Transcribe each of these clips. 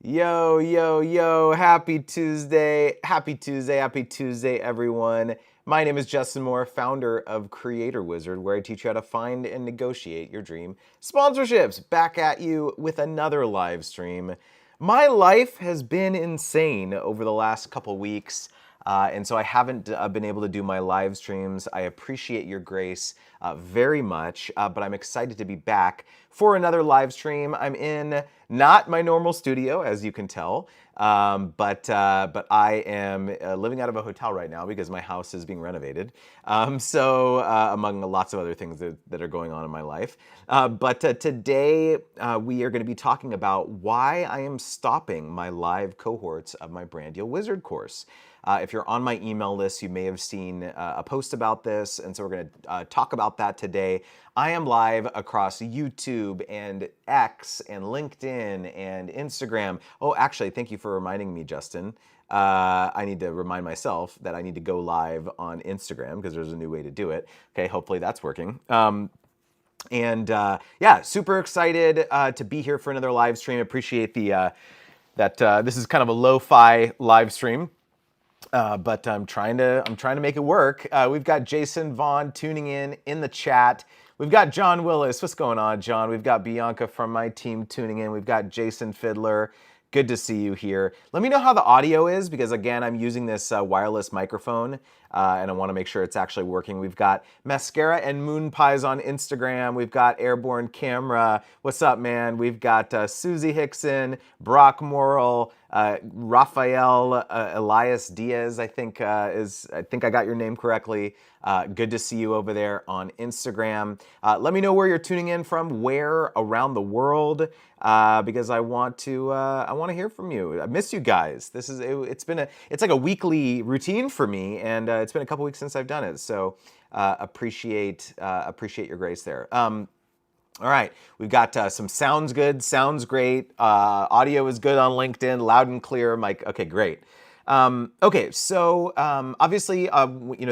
Yo, yo, yo, happy Tuesday, everyone. My name is Justin Moore, founder of Creator Wizard, where I teach you how to find and negotiate your dream sponsorships. Back at you with another live stream. My life has been insane over the last couple weeks. And so I haven't been able to do my live streams. I appreciate your grace very much, but I'm excited to be back for another live stream. I'm in not my normal studio, as you can tell, but I am living out of a hotel right now because my house is being renovated. Among lots of other things that are going on in my life. But today we are going to be talking about why I am stopping my live cohorts of my Brand Deal Wizard course. If you're on my email list, you may have seen a post about this, and so we're going to talk about that today. I am live across YouTube and X and LinkedIn and Instagram. Oh, actually, thank you for reminding me, Justin. I need to remind myself that I need to go live on Instagram because there's a new way to do it. Okay, hopefully that's working. Yeah, super excited to be here for another live stream. Appreciate that this is kind of a lo-fi live stream. But I'm trying to make it work. We've got Jason Vaughn tuning in the chat. We've got John Willis. What's going on, John? We've got Bianca from my team tuning in. We've got Jason Fiddler. Good to see you here. Let me know how the audio is because, again, I'm using this wireless microphone and I want to make sure it's actually working. We've got Mascara and Moon Pies on Instagram. We've got Airborne Camera. What's up, man? We've got Susie Hickson, Brock Morrill, Rafael Elias Diaz, I think I got your name correctly. Good to see you over there on Instagram. Let me know where you're tuning in from, where around the world, because I want to hear from you. I miss you guys. It's like a weekly routine for me, and it's been a couple weeks since I've done it. So appreciate your grace there. All right, we've got some sounds good, sounds great. Audio is good on LinkedIn, loud and clear. Mike, okay, great. Okay, so obviously,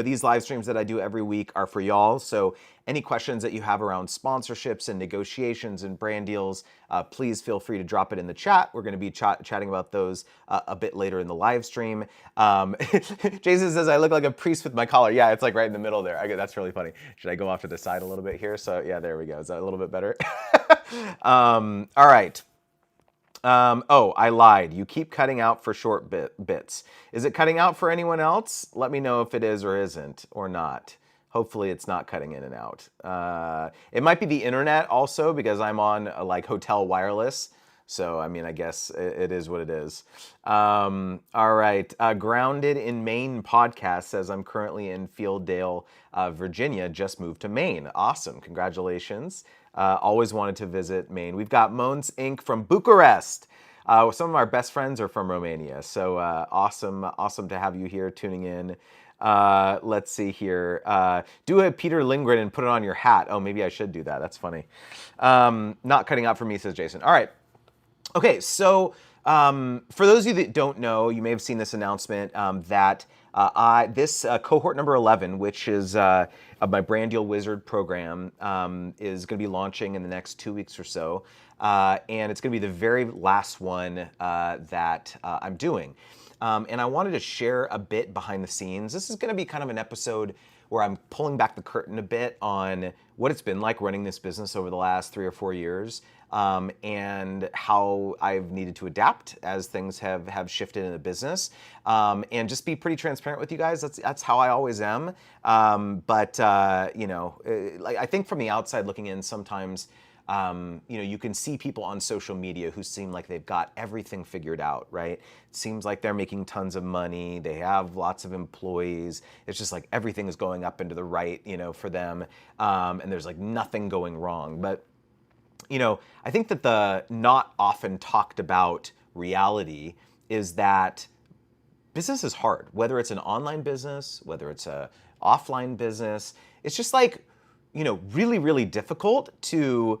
these live streams that I do every week are for y'all. So any questions that you have around sponsorships and negotiations and brand deals, please feel free to drop it in the chat. We're going to be chatting about those a bit later in the live stream. Jason says, I look like a priest with my collar. Yeah, it's like right in the middle there. That's really funny. Should I go off to the side a little bit here? So yeah, there we go. Is that a little bit better? All right. Oh, I lied. You keep cutting out for short bits. Is it cutting out for anyone else? Let me know if it is or isn't or not. Hopefully it's not cutting in and out. It might be the internet also because I'm on like hotel wireless. So, I mean, I guess it is what it is. All right. Grounded in Maine podcast says I'm currently in Fieldale, Virginia, just moved to Maine. Awesome. Congratulations. Always wanted to visit Maine. We've got Mons Inc. from Bucharest. Some of our best friends are from Romania. So awesome to have you here tuning in. Let's see here. Do a Peter Lindgren and put it on your hat. Oh, maybe I should do that. That's funny. Not cutting out for me, says Jason. All right. Okay, so for those of you that don't know, you may have seen this announcement that this cohort number 11, which is of my Brand Deal Wizard program, is going to be launching in the next 2 weeks or so. And it's going to be the very last one that I'm doing. And I wanted to share a bit behind the scenes. This is going to be kind of an episode where I'm pulling back the curtain a bit on what it's been like running this business over the last 3 or 4 years, and how I've needed to adapt as things have shifted in the business, and just be pretty transparent with you guys. That's how I always am. Like I think from the outside looking in, sometimes you can see people on social media who seem like they've got everything figured out, right? It seems like they're making tons of money. They have lots of employees. It's just like everything is going up into the right, for them. And there's like nothing going wrong. But, I think that the not often talked about reality is that business is hard, whether it's an online business, whether it's a offline business. It's just like, really, really difficult to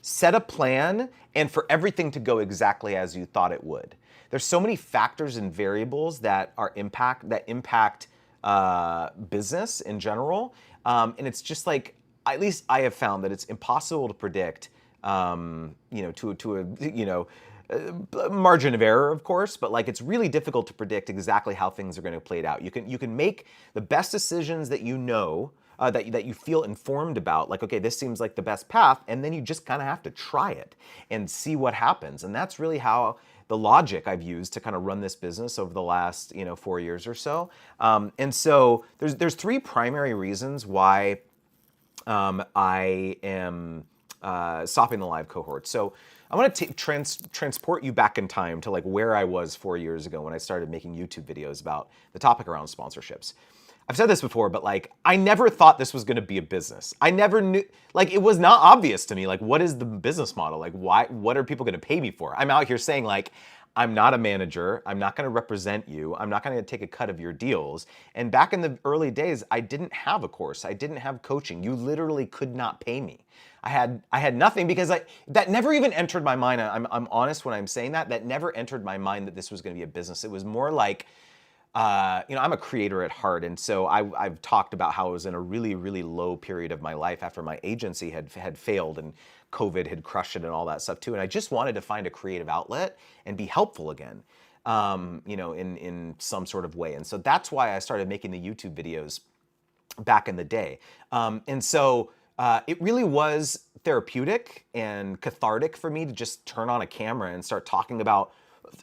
set a plan and for everything to go exactly as you thought it would. There's so many factors and variables that impact business in general, and it's just like, at least I have found that it's impossible to predict, to margin of error, of course, but like it's really difficult to predict exactly how things are going to play out. You can make the best decisions that you know, that you feel informed about, like, okay, this seems like the best path, and then you just kind of have to try it and see what happens. And that's really how the logic I've used to kind of run this business over the last 4 years or so. And so there's three primary reasons why I am stopping the live cohort. So I want to transport you back in time to like where I was 4 years ago when I started making YouTube videos about the topic around sponsorships. I've said this before, but like I never thought this was going to be a business. I never knew, like it was not obvious to me, like what is the business model? Like what are people going to pay me for? I'm out here saying like, I'm not a manager. I'm not going to represent you. I'm not going to take a cut of your deals. And back in the early days, I didn't have a course. I didn't have coaching. You literally could not pay me. I had nothing because that never even entered my mind. I'm honest when I'm saying that. That never entered my mind that this was going to be a business. It was more like, I'm a creator at heart, and so I've talked about how I was in a really, really low period of my life after my agency had failed and COVID had crushed it and all that stuff too. And I just wanted to find a creative outlet and be helpful again, in some sort of way. And so that's why I started making the YouTube videos back in the day. And so it really was therapeutic and cathartic for me to just turn on a camera and start talking about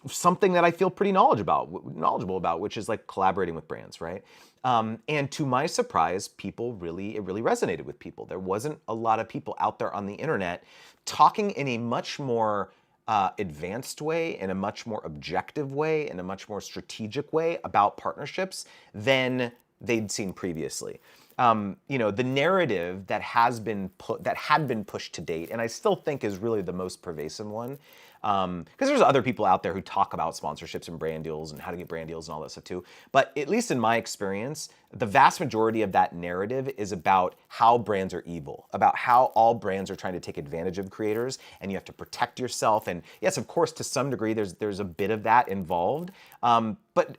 something that I feel pretty knowledgeable about, which is like collaborating with brands, right? And to my surprise, it really resonated with people. There wasn't a lot of people out there on the internet talking in a much more advanced way, in a much more objective way, in a much more strategic way about partnerships than they'd seen previously. The narrative that had been pushed to date, and I still think is really the most pervasive one, because there's other people out there who talk about sponsorships and brand deals and how to get brand deals and all that stuff too. But at least in my experience, the vast majority of that narrative is about how brands are evil, about how all brands are trying to take advantage of creators and you have to protect yourself. And yes, of course, to some degree, there's a bit of that involved. But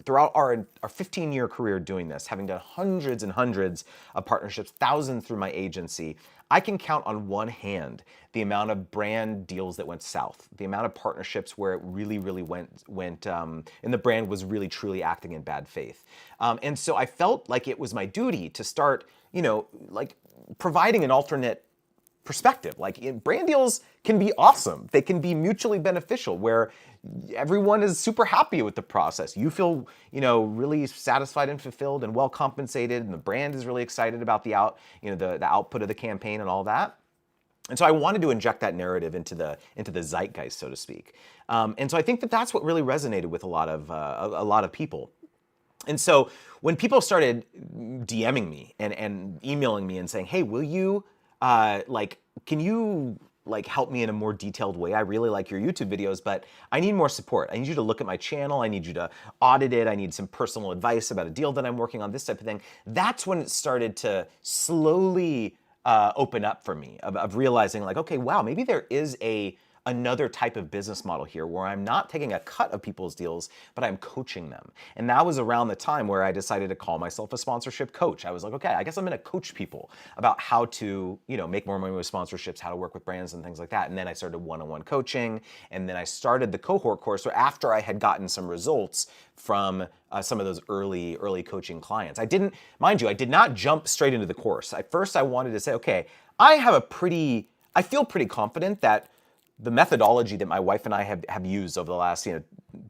throughout our 15-year career doing this, having done hundreds and hundreds of partnerships, thousands through my agency, I can count on one hand the amount of brand deals that went south, the amount of partnerships where it really, really went, and the brand was really, truly acting in bad faith. And so I felt like it was my duty to start, providing an alternate perspective. Like brand deals can be awesome. They can be mutually beneficial where everyone is super happy with the process. You feel, really satisfied and fulfilled and well compensated, and the brand is really excited about the output of the campaign and all that. And so I wanted to inject that narrative into the zeitgeist, so to speak. And so I think that that's what really resonated with a lot of people. And so when people started DMing me and emailing me and saying, "Hey, will you can you help me in a more detailed way? I really like your YouTube videos, but I need more support. I need you to look at my channel. I need you to audit it. I need some personal advice about a deal that I'm working on," this type of thing. That's when it started to slowly open up for me of realizing like, okay, wow, maybe there is another type of business model here where I'm not taking a cut of people's deals, but I'm coaching them. And that was around the time where I decided to call myself a sponsorship coach. I was like, okay, I guess I'm gonna coach people about how to, make more money with sponsorships, how to work with brands and things like that. And then I started one-on-one coaching, and then I started the cohort course after I had gotten some results from some of those early coaching clients. I did not jump straight into the course. At first I wanted to say, okay, I feel pretty confident that the methodology that my wife and I have used over the last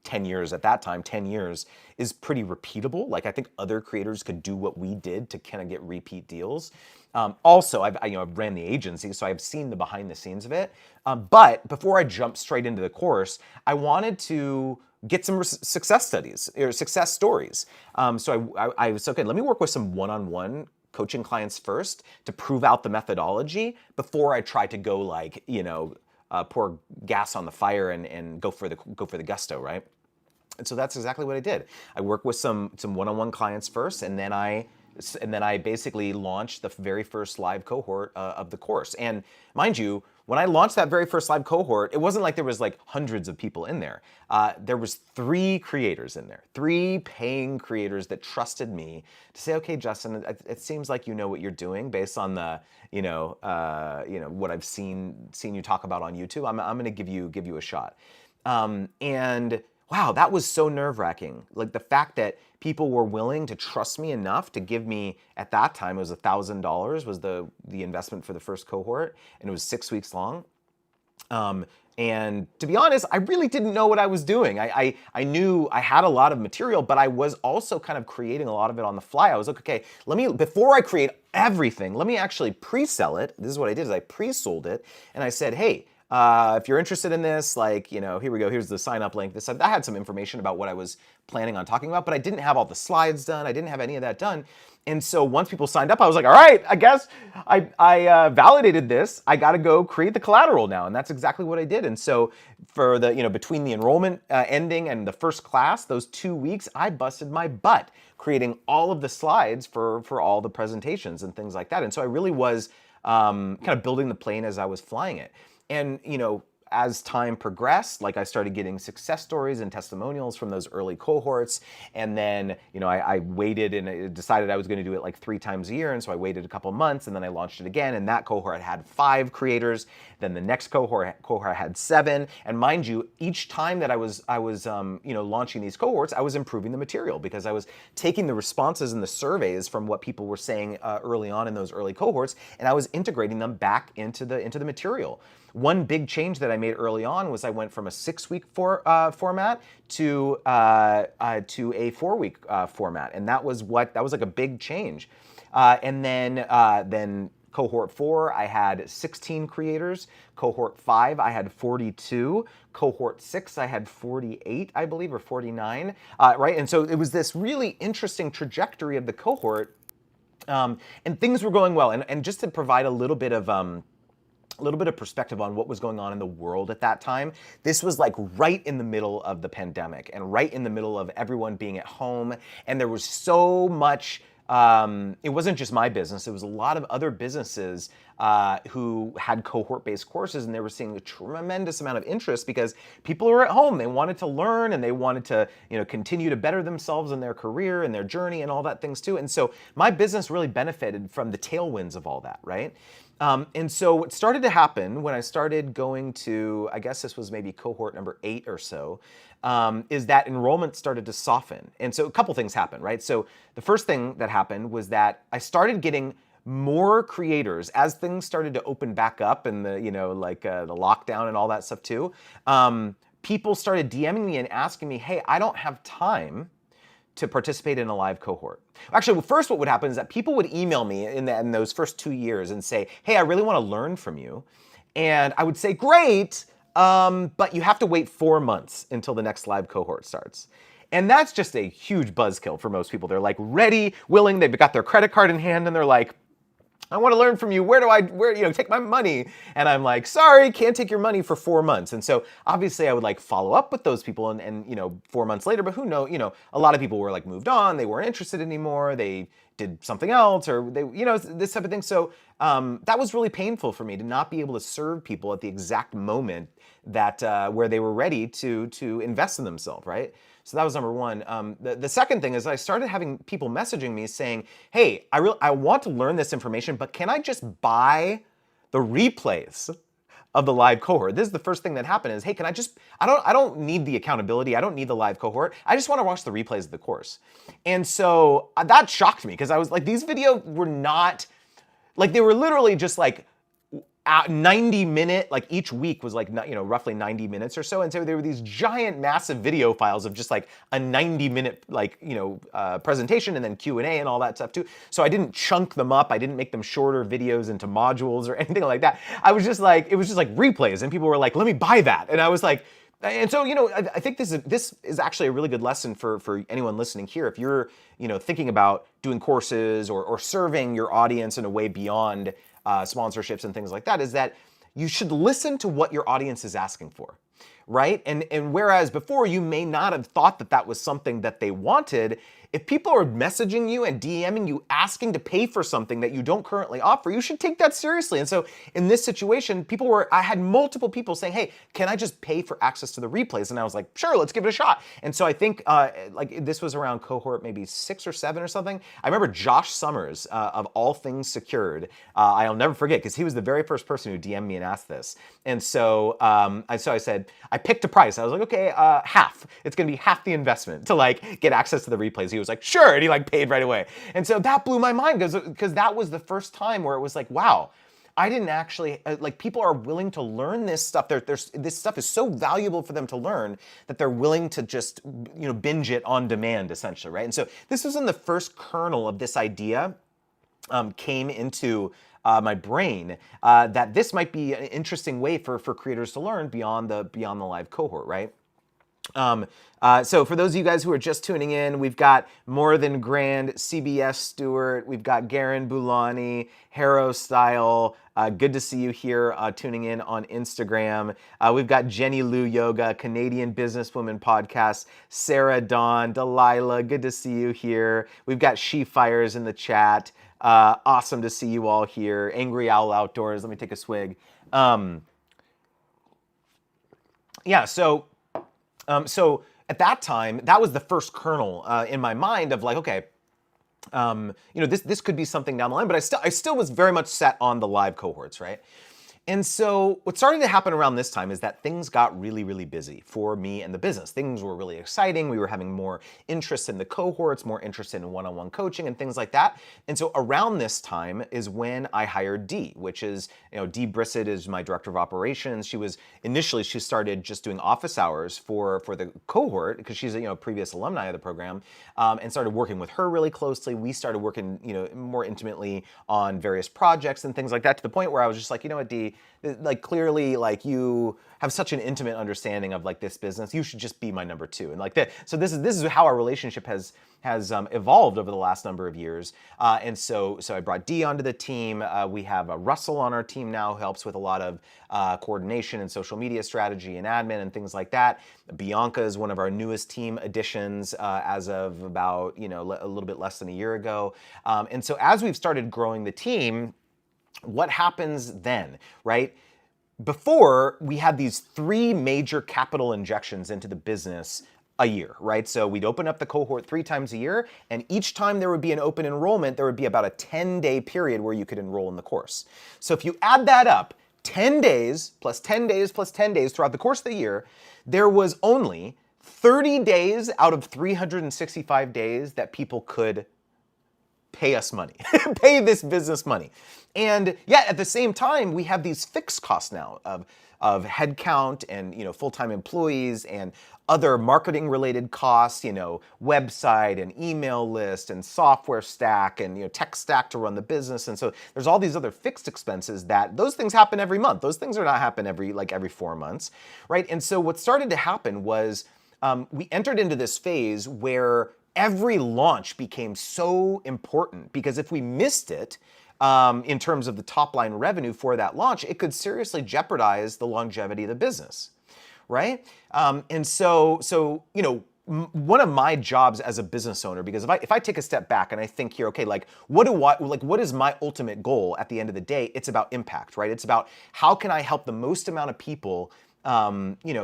10 years at that time, 10 years, is pretty repeatable. Like I think other creators could do what we did to kind of get repeat deals. Also, I've ran the agency, so I've seen the behind the scenes of it. But before I jumped straight into the course, I wanted to get some success studies or success stories. So I was okay, let me work with some one-on-one coaching clients first to prove out the methodology before I try to go pour gas on the fire and go for the gusto, right? And so that's exactly what I did. I worked with some one-on-one clients first, and then I And then I basically launched the very first live cohort of the course. And mind you, when I launched that very first live cohort, it wasn't like there was like hundreds of people in there. There was 3 creators in there, 3 paying creators that trusted me to say, okay, Justin, it seems like you know what you're doing based on the, what I've seen you talk about on YouTube. I'm going to give you a shot. And wow, that was so nerve-wracking. Like the fact that people were willing to trust me enough to give me, at that time, it was $1,000 was the investment for the first cohort, and it was 6 weeks long. And to be honest, I really didn't know what I was doing. I knew I had a lot of material, but I was also kind of creating a lot of it on the fly. I was like, okay, before I create everything, let me actually pre-sell it. This is what I did, is I pre-sold it, and I said, hey, if you're interested in this, here we go, here's the sign up link. I had some information about what I was planning on talking about, but I didn't have all the slides done. I didn't have any of that done. And so once people signed up, I was like, all right, I guess I validated this. I got to go create the collateral now. And that's exactly what I did. And so for the, between the enrollment ending and the first class, those 2 weeks, I busted my butt creating all of the slides for all the presentations and things like that. And so I really was kind of building the plane as I was flying it. And, as time progressed, I started getting success stories and testimonials from those early cohorts. And then, I waited and I decided I was going to do it 3 times a year. And so I waited a couple months and then I launched it again. And that cohort had 5 creators. Then the next cohort had 7. And mind you, each time that I was launching these cohorts, I was improving the material because I was taking the responses and the surveys from what people were saying early on in those early cohorts, and I was integrating them back into the material. One big change that I made early on was I went from a 6-week format to a 4-week format, and that was like a big change. And then cohort 4, I had 16 creators. Cohort 5, I had 42. Cohort 6, I had 48, I believe, or 49. Right, and so it was this really interesting trajectory of the cohort, and things were going well. And just to provide a little bit of perspective on what was going on in the world at that time. This was right in the middle of the pandemic and right in the middle of everyone being at home. And there was so much, it wasn't just my business, it was a lot of other businesses who had cohort-based courses, and they were seeing a tremendous amount of interest because people were at home. They wanted to learn and they wanted to, continue to better themselves in their career and their journey and all that things too. And so my business really benefited from the tailwinds of all that, right? And so what started to happen when I started going to, I guess this was maybe cohort number 8 or so, is that enrollment started to soften. And so a couple things happened, right? So the first thing that happened was that I started getting more creators as things started to open back up and the lockdown and all that stuff too. People started DMing me and asking me, hey, I don't have time to participate in a live cohort. Actually, first what would happen is that people would email me in those first 2 years and say, hey, I really want to learn from you. And I would say, great, but you have to wait 4 months until the next live cohort starts. And that's just a huge buzzkill for most people. They're ready, willing, they've got their credit card in hand and they're like, I want to learn from you. Where take my money? And I'm like, sorry, can't take your money for 4 months. And so obviously I would follow up with those people and 4 months later, but who knows, a lot of people were moved on. They weren't interested anymore. They did something else or they, this type of thing. So that was really painful for me to not be able to serve people at the exact moment that where they were ready to invest in themselves, right? So that was number one. The second thing is I started having people messaging me saying, hey, I want to learn this information, but can I just buy the replays of the live cohort? This is the first thing that happened is, hey, can I don't need the accountability. I don't need the live cohort. I just want to watch the replays of the course. And so that shocked me because I was like, these videos were not, they were literally just 90-minute, each week was roughly 90 minutes or so. And so there were these giant, massive video files of just a 90-minute, presentation and then Q&A and all that stuff too. So I didn't chunk them up. I didn't make them shorter videos into modules or anything like that. I was just it was just replays and people were like, let me buy that. And I was like, and so, I think this is actually a really good lesson for anyone listening here. If you're, thinking about doing courses or serving your audience in a way beyond sponsorships and things like that, is that you should listen to what your audience is asking for. right? And whereas before you may not have thought that that was something that they wanted, if people are messaging you and DMing you asking to pay for something that you don't currently offer, you should take that seriously. And so in this situation, I had multiple people saying, hey, can I just pay for access to the replays? And I was like, sure, let's give it a shot. And so I think like this was around cohort maybe 6 or 7 or something. I remember Josh Summers of All Things Secured. I'll never forget because he was the very first person who DM'd me and asked this. And so I said, I picked a price. I was like, okay, half. It's gonna be half the investment to like get access to the replays. He was like, sure, and he like paid right away. And so that blew my mind because that was the first time where it was like, wow, I didn't actually, like people are willing to learn this stuff. This stuff is so valuable for them to learn that they're willing to just, binge it on demand essentially, right? And so this was in the first kernel of this idea came into my brain that this might be an interesting way for creators to learn beyond the live cohort, right? So for those of you guys who are just tuning in, we've got More Than Grand, CBS Stewart, we've got Garen Boulani, Harrow Style. Good to see you here tuning in on Instagram. We've got Jenny Lou Yoga, Canadian Businesswoman Podcast, Sarah Dawn, Delilah, good to see you here. We've got She Fires in the chat. Awesome to see you all here. Angry Owl Outdoors, let me take a swig. So at that time, that was the first kernel in my mind of like, okay, this could be something down the line, but I still was very much set on the live cohorts, right? And so what started to happen around this time is that things got really, really busy for me and the business. Things were really exciting. We were having more interest in the cohorts, more interest in one-on-one coaching and things like that. And so around this time is when I hired Dee, which is, Dee Brissett is my director of operations. She started just doing office hours for the cohort because she's a previous alumni of the program, and started working with her really closely. We started working, more intimately on various projects and things like that, to the point where I was just like, you know what, Dee, like clearly like you have such an intimate understanding of like this business, you should just be my number 2. And like that, so this is how our relationship has evolved over the last number of years. And so I brought Dee onto the team. We have Russell on our team now who helps with a lot of coordination and social media strategy and admin and things like that. Bianca is one of our newest team additions as of about a little bit less than a year ago. And so as we've started growing the team, what happens then, right? Before, we had these 3 major capital injections into the business a year, right? So we'd open up the cohort 3 times a year, and each time there would be an open enrollment, there would be about a 10-day period where you could enroll in the course. So if you add that up, 10 days plus 10 days plus 10 days throughout the course of the year, there was only 30 days out of 365 days that people could pay us money, pay this business money. And yet at the same time, we have these fixed costs now of headcount and full-time employees and other marketing related costs, website and email list and software stack and tech stack to run the business. And so there's all these other fixed expenses that those things happen every month. Those things are not happen every 4 months, right? And so what started to happen was we entered into this phase where every launch became so important, because if we missed it in terms of the top line revenue for that launch, it could seriously jeopardize the longevity of the business, right? And so one of my jobs as a business owner, because if I take a step back and I think here, okay, what is my ultimate goal at the end of the day? It's about impact, right? It's about how can I help the most amount of people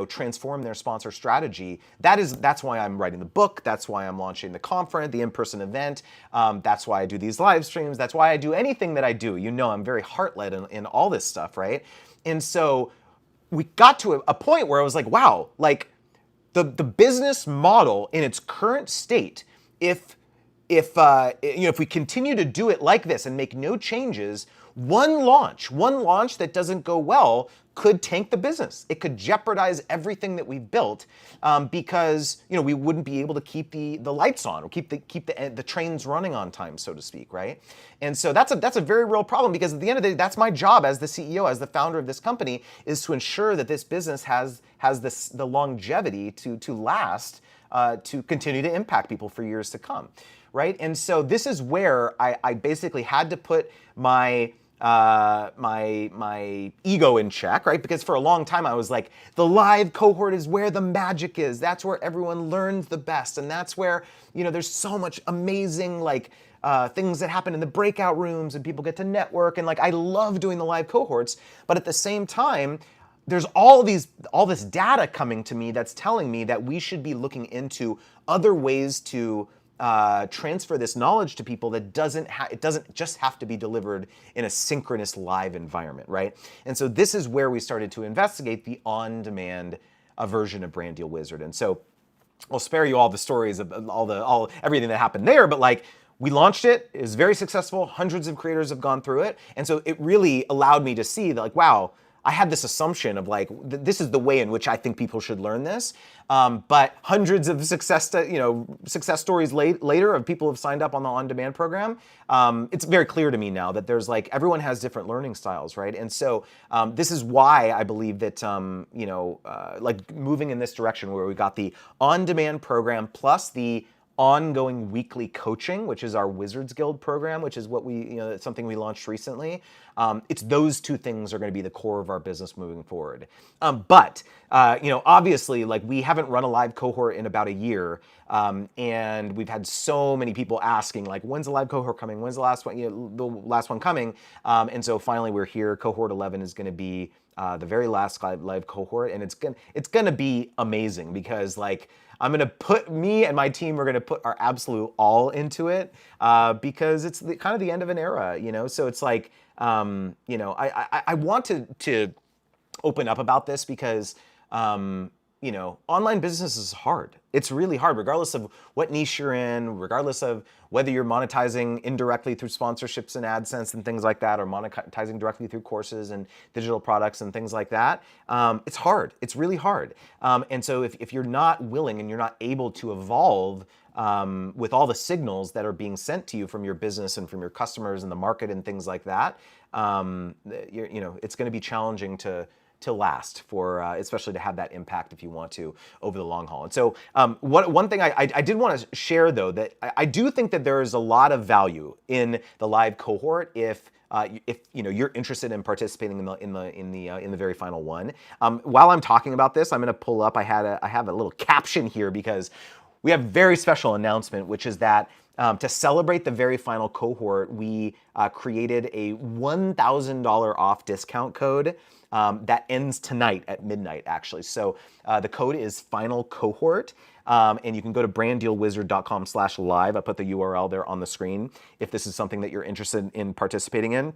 transform their sponsor strategy. That's why I'm writing the book. That's why I'm launching the conference, the in-person event. That's why I do these live streams. That's why I do anything that I do. I'm very heart-led in all this stuff, right? And so we got to a point where I was like, wow, like the business model in its current state, if we continue to do it like this and make no changes, one launch that doesn't go well could tank the business. It could jeopardize everything that we've built because we wouldn't be able to keep the lights on or keep the trains running on time, so to speak, right? And so that's a very real problem, because at the end of the day, that's my job as the CEO, as the founder of this company, is to ensure that this business has the longevity to last, to continue to impact people for years to come, right? And so this is where I basically had to put my my ego in check, right? Because for a long time I was like, the live cohort is where the magic is. That's where everyone learns the best, and that's where there's so much amazing things that happen in the breakout rooms, and people get to network, and I love doing the live cohorts. But at the same time, there's all this data coming to me that's telling me that we should be looking into other ways to transfer this knowledge to people that it doesn't just have to be delivered in a synchronous live environment, right? And so this is where we started to investigate the on-demand version of Brand Deal Wizard. And so I'll spare you all the stories of everything that happened there, but we launched it. It was very successful. Hundreds of creators have gone through it, and so it really allowed me to see that wow, I had this assumption of this is the way in which I think people should learn this. But hundreds of success stories later of people who have signed up on the on-demand program, it's very clear to me now that there's everyone has different learning styles, right? And so this is why I believe that moving in this direction where we got the on-demand program plus the ongoing weekly coaching, which is our Wizards Guild program, which is what it's something we launched recently. It's those two things are going to be the core of our business moving forward. But obviously, we haven't run a live cohort in about a year, and we've had so many people asking, when's the live cohort coming? When's the last one? The last one coming? And so finally, we're here. Cohort 11 is going to be the very last live cohort, and it's gonna be amazing because I'm gonna put me and my team. We're gonna put our absolute all into it because it's kind of the end of an era, So it's I want to open up about this because online business is hard. It's really hard, regardless of what niche you're in, regardless of whether you're monetizing indirectly through sponsorships and AdSense and things like that, or monetizing directly through courses and digital products and things like that. It's hard. It's really hard. And so if you're not willing and you're not able to evolve with all the signals that are being sent to you from your business and from your customers and the market and things like that, it's going to be challenging to last for, especially to have that impact if you want to over the long haul. And so one thing I did want to share though, that I do think that there is a lot of value in the live cohort if you're interested in participating in the very final one. While I'm talking about this, I'm going to pull up. I have a little caption here because we have a very special announcement, which is that to celebrate the very final cohort, we created a $1,000 off discount code that ends tonight at midnight, actually. So the code is final cohort, and you can go to branddealwizard.com/live. I put the URL there on the screen if this is something that you're interested in participating in.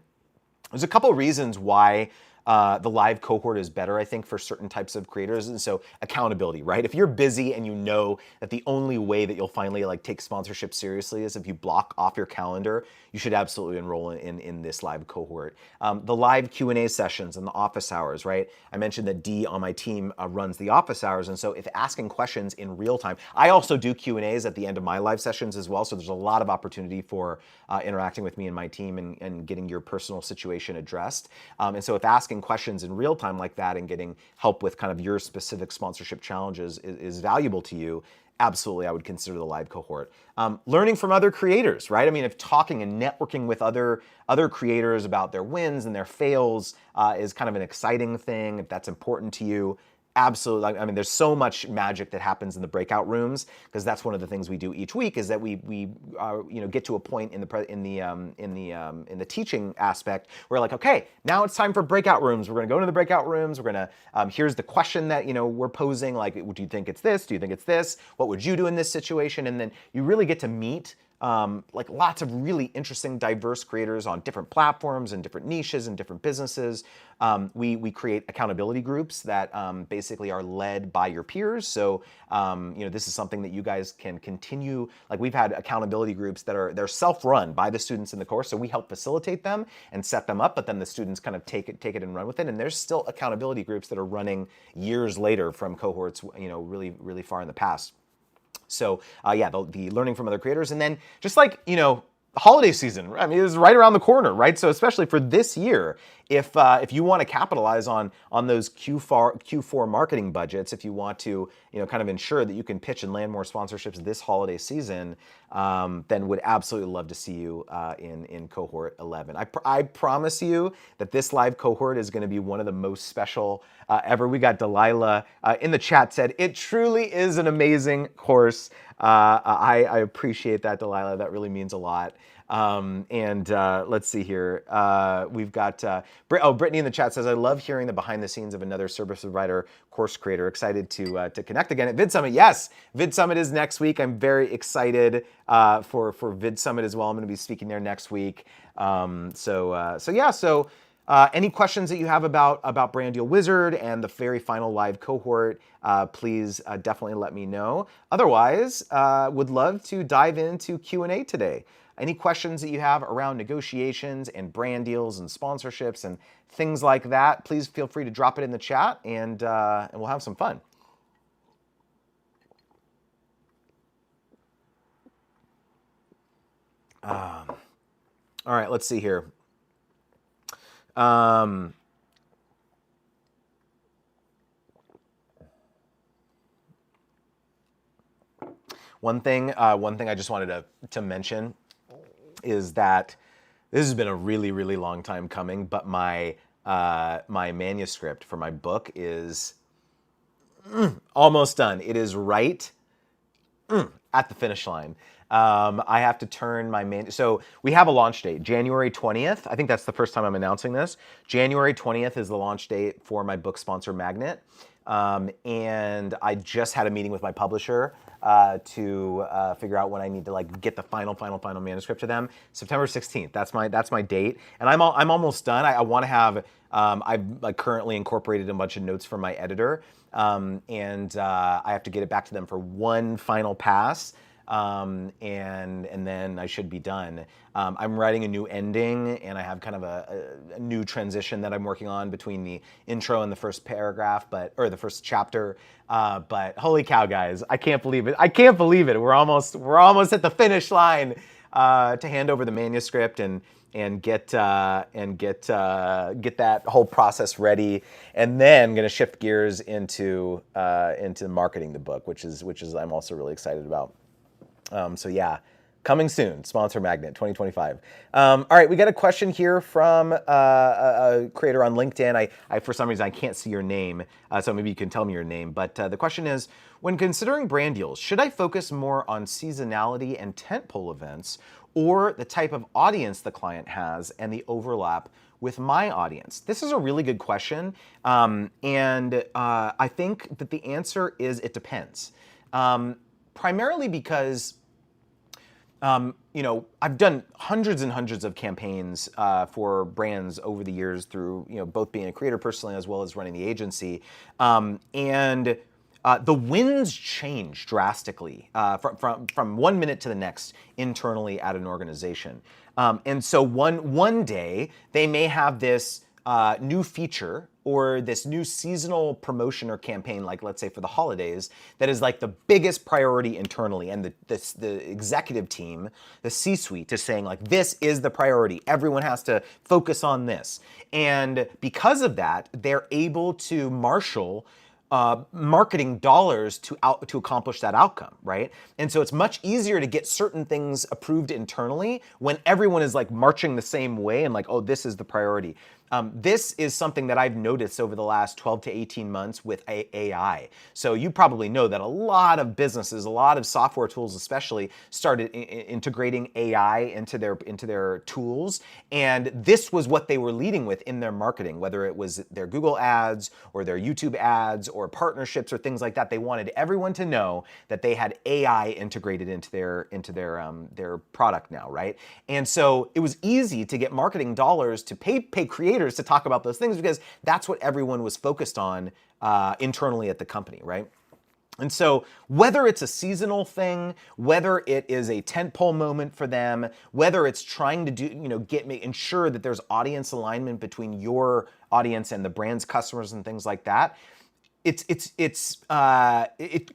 There's a couple reasons why the live cohort is better, I think, for certain types of creators. And so accountability, right? If you're busy and you know that the only way that you'll finally take sponsorship seriously is if you block off your calendar, you should absolutely enroll in this live cohort. The live Q&A sessions and the office hours, right? I mentioned that Dee on my team runs the office hours. And so if asking questions in real time, I also do Q&As at the end of my live sessions as well. So there's a lot of opportunity for interacting with me and my team and getting your personal situation addressed. And so if asking questions in real time like that and getting help with kind of your specific sponsorship challenges is valuable to you, absolutely, I would consider the live cohort. Learning from other creators, right? I mean, if talking and networking with other creators about their wins and their fails is kind of an exciting thing, if that's important to you, absolutely. I mean, there's so much magic that happens in the breakout rooms because that's one of the things we do each week is that we get to a point in the teaching aspect where okay, now it's time for breakout rooms. We're going to go into the breakout rooms. We're going to here's the question that we're posing. Do you think it's this? Do you think it's this? What would you do in this situation? And then you really get to meet lots of really interesting, diverse creators on different platforms and different niches and different businesses. We create accountability groups that basically are led by your peers. So this is something that you guys can continue. We've had accountability groups they're self-run by the students in the course. So we help facilitate them and set them up, but then the students kind of take it and run with it. And there's still accountability groups that are running years later from cohorts, really, really far in the past. So the learning from other creators, and then just holiday season. I mean, it's right around the corner, right? So especially for this year, if you want to capitalize on those Q4 marketing budgets, if you want to kind of ensure that you can pitch and land more sponsorships this holiday season, then would absolutely love to see you in cohort 11. I promise you that this live cohort is going to be one of the most special ever. We got Delilah in the chat said it truly is an amazing course. I appreciate that, Delilah. That really means a lot. Let's see here. We've got Brittany in the chat says, I love hearing the behind the scenes of another service provider course creator. Excited to connect again at VidSummit. Yes, VidSummit is next week. I'm very excited for VidSummit as well. I'm going to be speaking there next week. Any questions that you have about Brand Deal Wizard and the very final live cohort, please definitely let me know. Otherwise, would love to dive into Q&A today. Any questions that you have around negotiations and brand deals and sponsorships and things like that, please feel free to drop it in the chat and we'll have some fun. All right, let's see here. One thing I just wanted to mention is that this has been a really, really long time coming, but my manuscript for my book is almost done. It is right at the finish line. I have to turn my so we have a launch date, January 20th. I think that's the first time I'm announcing this. January 20th is the launch date for my book sponsor Magnet. And I just had a meeting with my publisher to figure out when I need to get the final manuscript to them. September 16th. That's my date, and I'm almost done. I want to have. I've currently incorporated a bunch of notes from my editor, and I have to get it back to them for one final pass. And then I should be done. I'm writing a new ending, and I have kind of a new transition that I'm working on between the intro and the first paragraph, or the first chapter. But holy cow, guys, I can't believe it. I can't believe it. We're almost at the finish line to hand over the manuscript and get that whole process ready, and then going to shift gears into marketing the book, which is I'm also really excited about. So yeah, coming soon, Sponsor Magnet 2025. All right, we got a question here from a creator on LinkedIn. I for some reason, I can't see your name, so maybe you can tell me your name. But the question is, when considering brand deals, should I focus more on seasonality and tentpole events, or the type of audience the client has and the overlap with my audience? This is a really good question, and I think that the answer is it depends. Primarily because I've done hundreds and hundreds of campaigns for brands over the years through, both being a creator personally as well as running the agency. And the wins change drastically from 1 minute to the next internally at an organization. And so one day they may have this new feature or this new seasonal promotion or campaign, like let's say for the holidays, that is like the biggest priority internally, and the executive team, the C-suite, is saying like, this is the priority. Everyone has to focus on this. And because of that, they're able to marshal marketing dollars to accomplish that outcome, right? And so it's much easier to get certain things approved internally when everyone is like marching the same way and like, oh, this is the priority. This is something that I've noticed over the last 12 to 18 months with AI. So you probably know that a lot of businesses, a lot of software tools especially, started integrating AI into their tools. And this was what they were leading with in their marketing, whether it was their Google ads or their YouTube ads or partnerships or things like that. They wanted everyone to know that they had AI integrated into their product now, right? And so it was easy to get marketing dollars to pay creators to talk about those things because that's what everyone was focused on internally at the company, right? And so whether it's a seasonal thing, whether it is a tentpole moment for them, whether it's trying to ensure that there's audience alignment between your audience and the brand's customers and things like that, it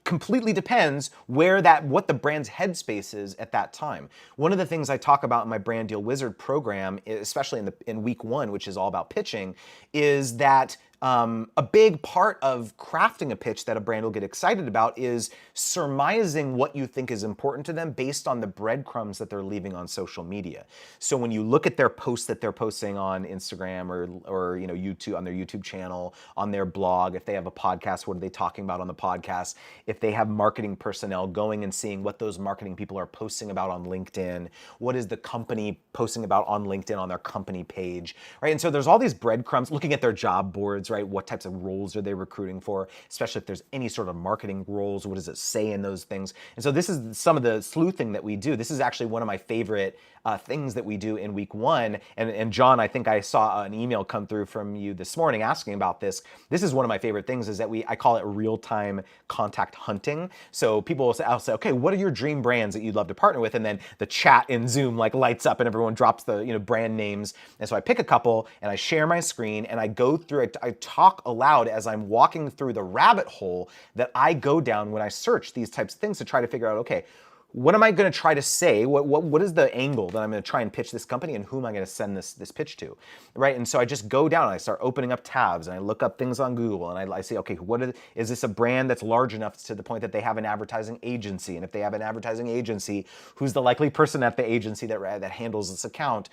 completely depends what the brand's headspace is at that time. One of the things I talk about in my Brand Deal Wizard program, especially in week 1, which is all about pitching, is that a big part of crafting a pitch that a brand will get excited about is surmising what you think is important to them based on the breadcrumbs that they're leaving on social media. So when you look at their posts that they're posting on Instagram or YouTube, on their YouTube channel, on their blog, if they have a podcast, what are they talking about on the podcast? If they have marketing personnel, going and seeing what those marketing people are posting about on LinkedIn, what is the company posting about on LinkedIn on their company page, right? And so there's all these breadcrumbs, looking at their job boards, right? What types of roles are they recruiting for? Especially if there's any sort of marketing roles, what does it say in those things? And so this is some of the sleuthing that we do. This is actually one of my favorite things that we do in week 1. And John, I think I saw an email come through from you this morning asking about this. This is one of my favorite things, is that I call it real-time contact hunting. So people will say, I'll say, okay, what are your dream brands that you'd love to partner with? And then the chat in Zoom like lights up and everyone drops the brand names. And so I pick a couple and I share my screen and I go through it. I talk aloud as I'm walking through the rabbit hole that I go down when I search these types of things to try to figure out, okay, what am I going to try to say? What is the angle that I'm going to try and pitch this company, and who am I going to send this pitch to, right? And so I just go down and I start opening up tabs and I look up things on Google and I say, okay, is this a brand that's large enough to the point that they have an advertising agency? And if they have an advertising agency, who's the likely person at the agency that handles this account?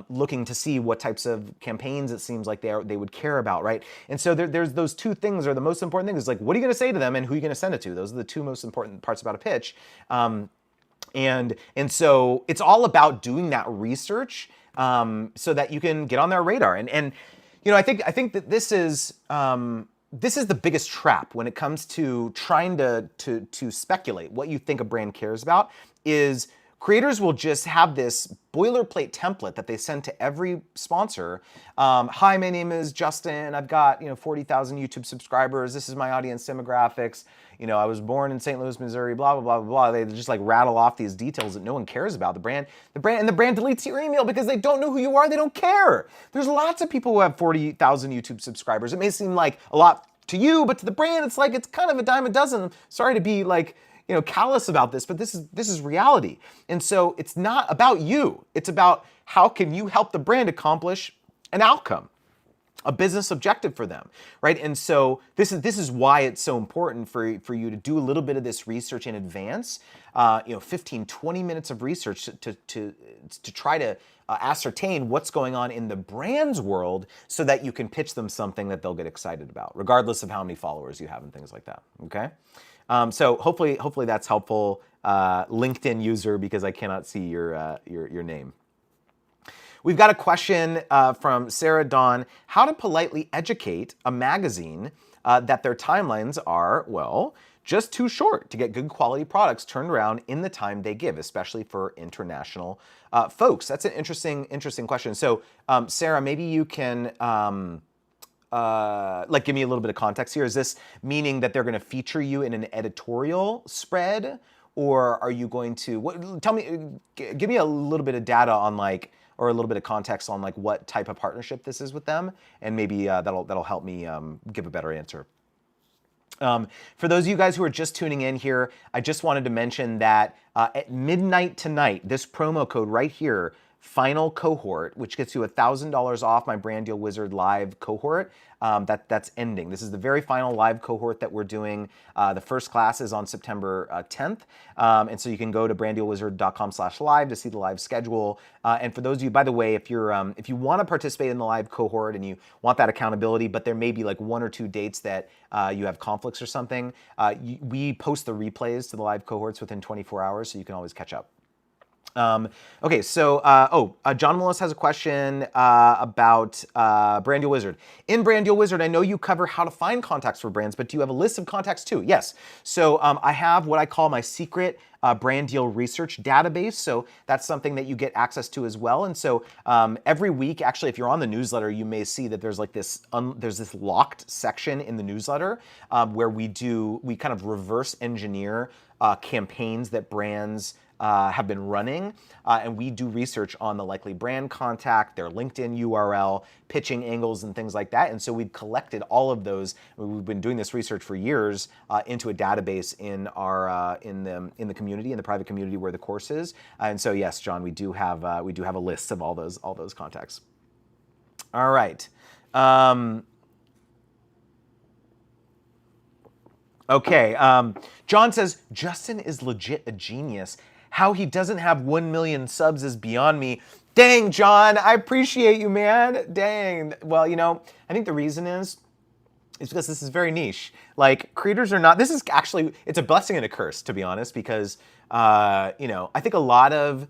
Looking to see what types of campaigns it seems like they would care about, right? And so there's those two things are the most important things. Is like, what are you going to say to them and who are you going to send it to? Those are the two most important parts about a pitch. And so it's all about doing that research so that you can get on their radar. And I think that this is the biggest trap when it comes to trying to speculate what you think a brand cares about. Is creators will just have this boilerplate template that they send to every sponsor. Hi, my name is Justin. I've got 40,000 YouTube subscribers. This is my audience demographics. I was born in St. Louis, Missouri. Blah blah blah blah. They just like rattle off these details that no one cares about. The brand deletes your email because they don't know who you are. They don't care. There's lots of people who have 40,000 YouTube subscribers. It may seem like a lot to you, but to the brand, it's kind of a dime a dozen. Sorry to be callous about this, but this is reality. And so it's not about you. It's about how can you help the brand accomplish an outcome, a business objective for them, right? And so this is why it's so important for you to do a little bit of this research in advance, 15, 20 minutes of research to try to ascertain what's going on in the brand's world so that you can pitch them something that they'll get excited about, regardless of how many followers you have and things like that, okay? So hopefully that's helpful, LinkedIn user, because I cannot see your name. We've got a question from Sarah Dawn. How to politely educate a magazine that their timelines are, well, just too short to get good quality products turned around in the time they give, especially for international folks. That's an interesting question. So Sarah, maybe you can give me a little bit of context here. Is this meaning that they're going to feature you in an editorial spread, or are you going to give me a little bit of data on or a little bit of context on what type of partnership this is with them, and maybe that'll help me give a better answer. For those of you guys who are just tuning in here, I just wanted to mention that at midnight tonight, this promo code right here, Final Cohort, which gets you $1,000 off my Brand Deal Wizard live cohort, that's ending. This is the very final live cohort that we're doing. The first class is on September 10th. And so you can go to branddealwizard.com/live to see the live schedule. And for those of you, by the way, if you want to participate in the live cohort and you want that accountability, but there may be 1 or 2 dates that you have conflicts or something, we post the replays to the live cohorts within 24 hours, so you can always catch up. Okay, so, John Willis has a question about Brand Deal Wizard. In Brand Deal Wizard, I know you cover how to find contacts for brands, but do you have a list of contacts too? Yes. So I have what I call my secret brand deal research database. So that's something that you get access to as well. And so every week, actually, if you're on the newsletter, you may see that there's there's this locked section in the newsletter where we kind of reverse engineer campaigns that brands have been running, and we do research on the likely brand contact, their LinkedIn URL, pitching angles, and things like that. And so we've collected all of those. We've been doing this research for years into a database in our in the community, in the private community where the course is. And so yes, John, we do have a list of all those contacts. All right. Okay, John says, Justin is legit a genius. How he doesn't have 1 million subs is beyond me. Dang, John, I appreciate you, man. Dang. Well, you know, I think the reason is because this is very niche. Like, creators are not, this is actually, it's a blessing and a curse, to be honest, because, you know, I think a lot of,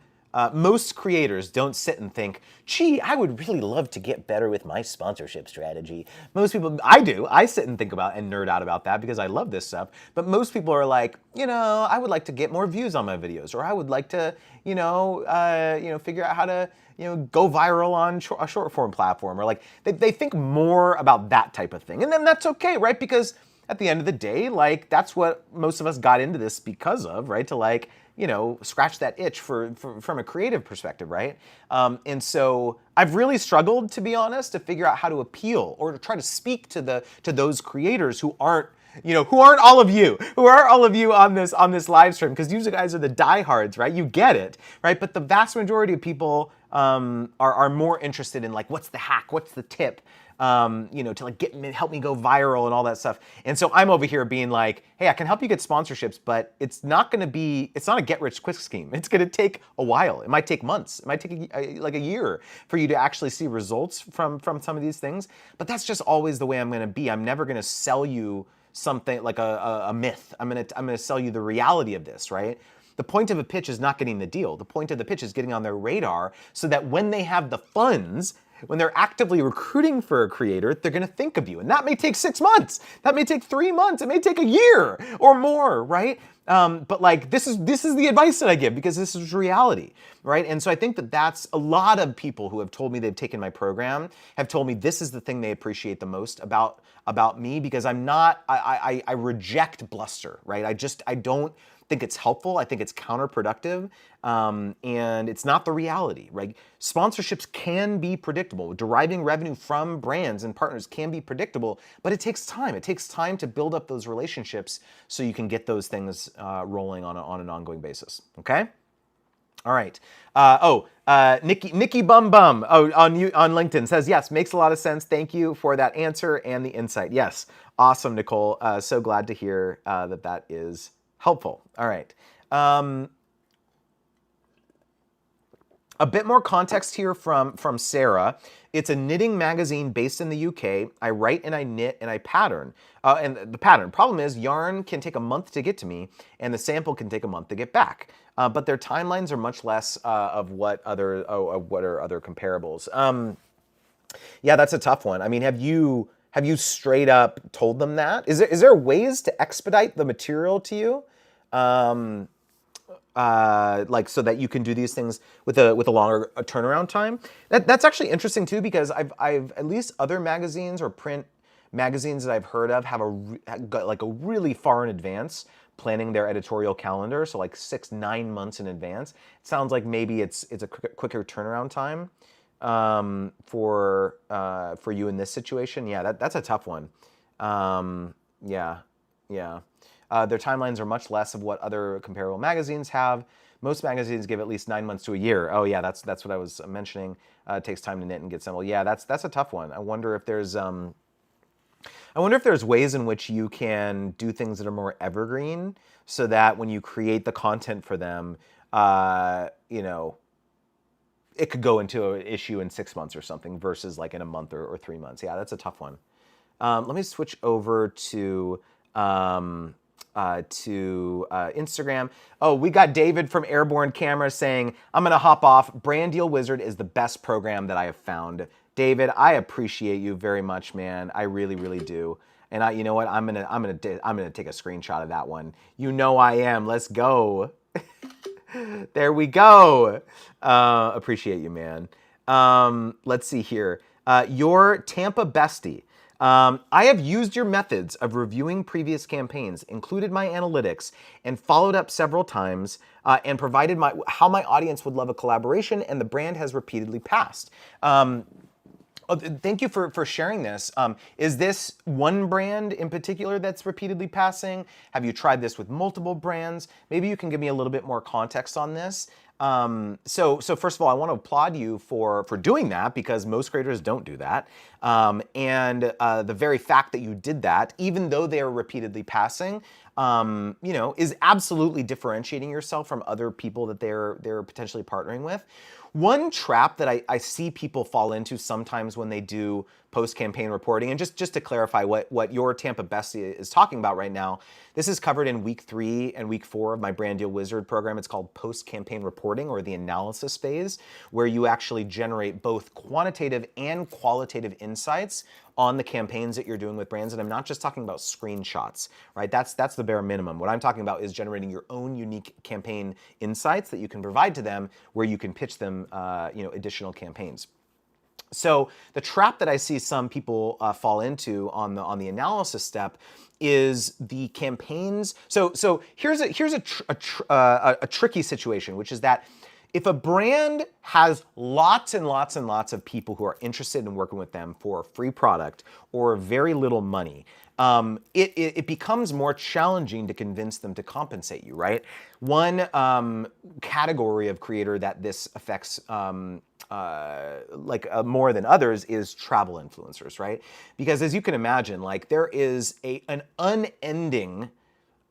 most creators don't sit and think, gee, I would really love to get better with my sponsorship strategy. Most people, I do. I sit and think about and nerd out about that because I love this stuff. But most people are like, you know, I would like to get more views on my videos, or I would like to, you know, figure out how to, you know, go viral on a short form platform, or like they think more about that type of thing. And then that's okay, right? Because at the end of the day, like, that's what most of us got into this because of, right? To, like, you know, scratch that itch from a creative perspective, right? And so I've really struggled, to be honest, to figure out how to appeal or to try to speak to those creators who aren't, you know, who aren't all of you on this live stream, because you guys are the diehards, right? You get it, right? But the vast majority of people are more interested in, like, what's the hack, what's the tip, you know, to, like, help me go viral and all that stuff. And so I'm over here being like, hey, I can help you get sponsorships, but it's not a get rich quick scheme. It's going to take a while. It might take months. It might take like a year for you to actually see results from some of these things. But that's just always the way I'm going to be. I'm never going to sell you something like a myth. I'm going to sell you the reality of this, right? The point of a pitch is not getting the deal. The point of the pitch is getting on their radar so that when they have the funds, when they're actively recruiting for a creator, they're going to think of you. And that may take 6 months. That may take 3 months. It may take a year or more, right? But, like, this is the advice that I give, because this is reality, right? And so I think that's a lot of people who have told me they've taken my program have told me this is the thing they appreciate the most about me, because I reject bluster, right? I don't think it's helpful. I think it's counterproductive, and it's not the reality, right? Sponsorships can be predictable. Deriving revenue from brands and partners can be predictable, but it takes time. It takes time to build up those relationships so you can get those things rolling on an ongoing basis. Okay. All right. Nikki Bum Bum on LinkedIn says, yes, makes a lot of sense. Thank you for that answer and the insight. Yes, awesome, Nicole. So glad to hear that is helpful. All right. A bit more context here from Sarah. It's a knitting magazine based in the UK. I write and I knit and I pattern. And the pattern problem is yarn can take a month to get to me, and the sample can take a month to get back. But their timelines are much less of what are other comparables. Yeah, that's a tough one. I mean, have you straight up told them that? Is there ways to expedite the material to you? Like, so that you can do these things with a longer turnaround time. That's actually interesting too, because I've at least other magazines or print magazines that I've heard of have got like a really far in advance planning their editorial calendar, so like 6-9 months in advance. It sounds like maybe it's a quicker turnaround time for you in this situation. Yeah, that's a tough one. Yeah. Their timelines are much less of what other comparable magazines have. Most magazines give at least 9 months to a year. Oh yeah, that's what I was mentioning. It takes time to knit and get assembled. Yeah, that's a tough one. I wonder if there's ways in which you can do things that are more evergreen, so that when you create the content for them, you know, it could go into an issue in 6 months or something versus like in a month or 3 months. Yeah, that's a tough one. Let me switch over to Instagram. Oh, we got David from Airborne Camera saying, I'm gonna hop off. Brand Deal Wizard is the best program that I have found. David, I appreciate you very much, man. I really, really do. And you know what? I'm gonna take a screenshot of that one. You know I am. Let's go. There we go. Appreciate you, man. Let's see here. Your Tampa bestie. I have used your methods of reviewing previous campaigns, included my analytics, and followed up several times, and provided how my audience would love a collaboration, and the brand has repeatedly passed. Thank you for sharing this. Is this one brand in particular that's repeatedly passing? Have you tried this with multiple brands? Maybe you can give me a little bit more context on this. So first of all, I want to applaud you for doing that, because most creators don't do that. And the very fact that you did that, even though they are repeatedly passing, is absolutely differentiating yourself from other people that they're potentially partnering with. One trap that I see people fall into sometimes when they do post-campaign reporting, and just to clarify what your Tampa Bestie is talking about right now, this is covered in week 3 and week 4 of my Brand Deal Wizard program. It's called post-campaign reporting, or the analysis phase, where you actually generate both quantitative and qualitative insights on the campaigns that you're doing with brands. And I'm not just talking about screenshots, right? That's the bare minimum. What I'm talking about is generating your own unique campaign insights that you can provide to them, where you can pitch them additional campaigns. So the trap that I see some people fall into on the analysis step is the campaigns. So here's a tricky situation, which is that if a brand has lots and lots and lots of people who are interested in working with them for a free product or very little money, it becomes more challenging to convince them to compensate you, right? One category of creator that this affects more than others is travel influencers, right? Because as you can imagine, like, there is an unending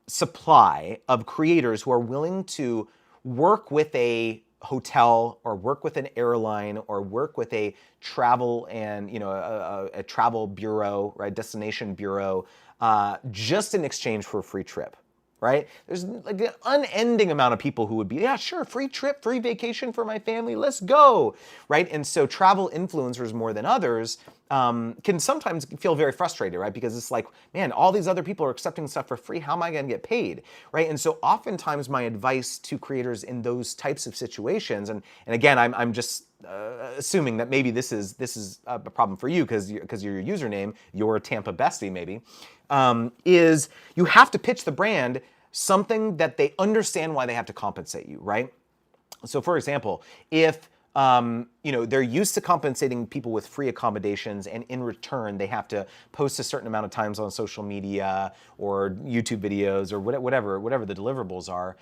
supply of creators who are willing to work with a hotel, or work with an airline, or work with a travel and a travel bureau, right, destination bureau, just in exchange for a free trip, right? There's like an unending amount of people who would be, yeah, sure, free trip, free vacation for my family, let's go, right? And so travel influencers, more than others, can sometimes feel very frustrated, right? Because it's like, man, all these other people are accepting stuff for free. How am I going to get paid, right? And so oftentimes my advice to creators in those types of situations, and again, I'm just assuming that maybe this is a problem for you because your username, your Tampa Bestie, maybe, is you have to pitch the brand something that they understand why they have to compensate you, right? So for example, if they're used to compensating people with free accommodations, and in return they have to post a certain amount of times on social media or YouTube videos or whatever the deliverables are.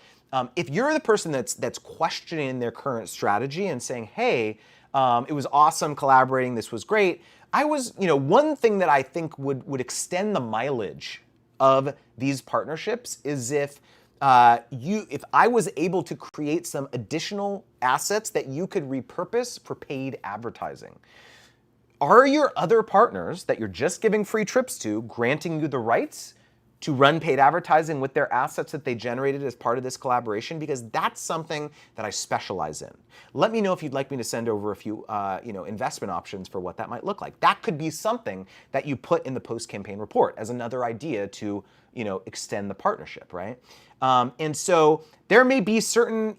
If you're the person that's questioning their current strategy and saying, hey, it was awesome collaborating, this was great. One thing that I think would extend the mileage of these partnerships is if I was able to create some additional assets that you could repurpose for paid advertising. Are your other partners that you're just giving free trips to granting you the rights to run paid advertising with their assets that they generated as part of this collaboration? Because that's something that I specialize in. Let me know if you'd like me to send over a few investment options for what that might look like. That could be something that you put in the post-campaign report as another idea to extend the partnership, right? And so there may be certain,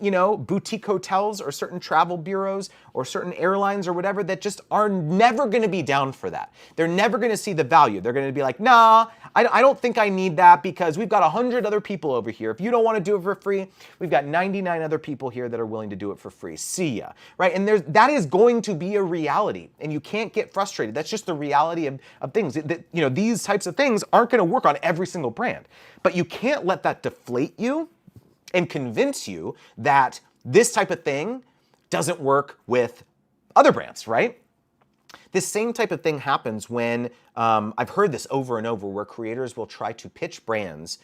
boutique hotels or certain travel bureaus or certain airlines or whatever that just are never going to be down for that. They're never going to see the value. They're going to be like, nah, I don't think I need that because we've got 100 other people over here. If you don't want to do it for free, we've got 99 other people here that are willing to do it for free. See ya, right? And that is going to be a reality, and you can't get frustrated. That's just the reality of things. These types of things aren't going to work on every single brand, but you can't let that deflate you and convince you that this type of thing doesn't work with other brands, right? This same type of thing happens when, I've heard this over and over, where creators will try to pitch brands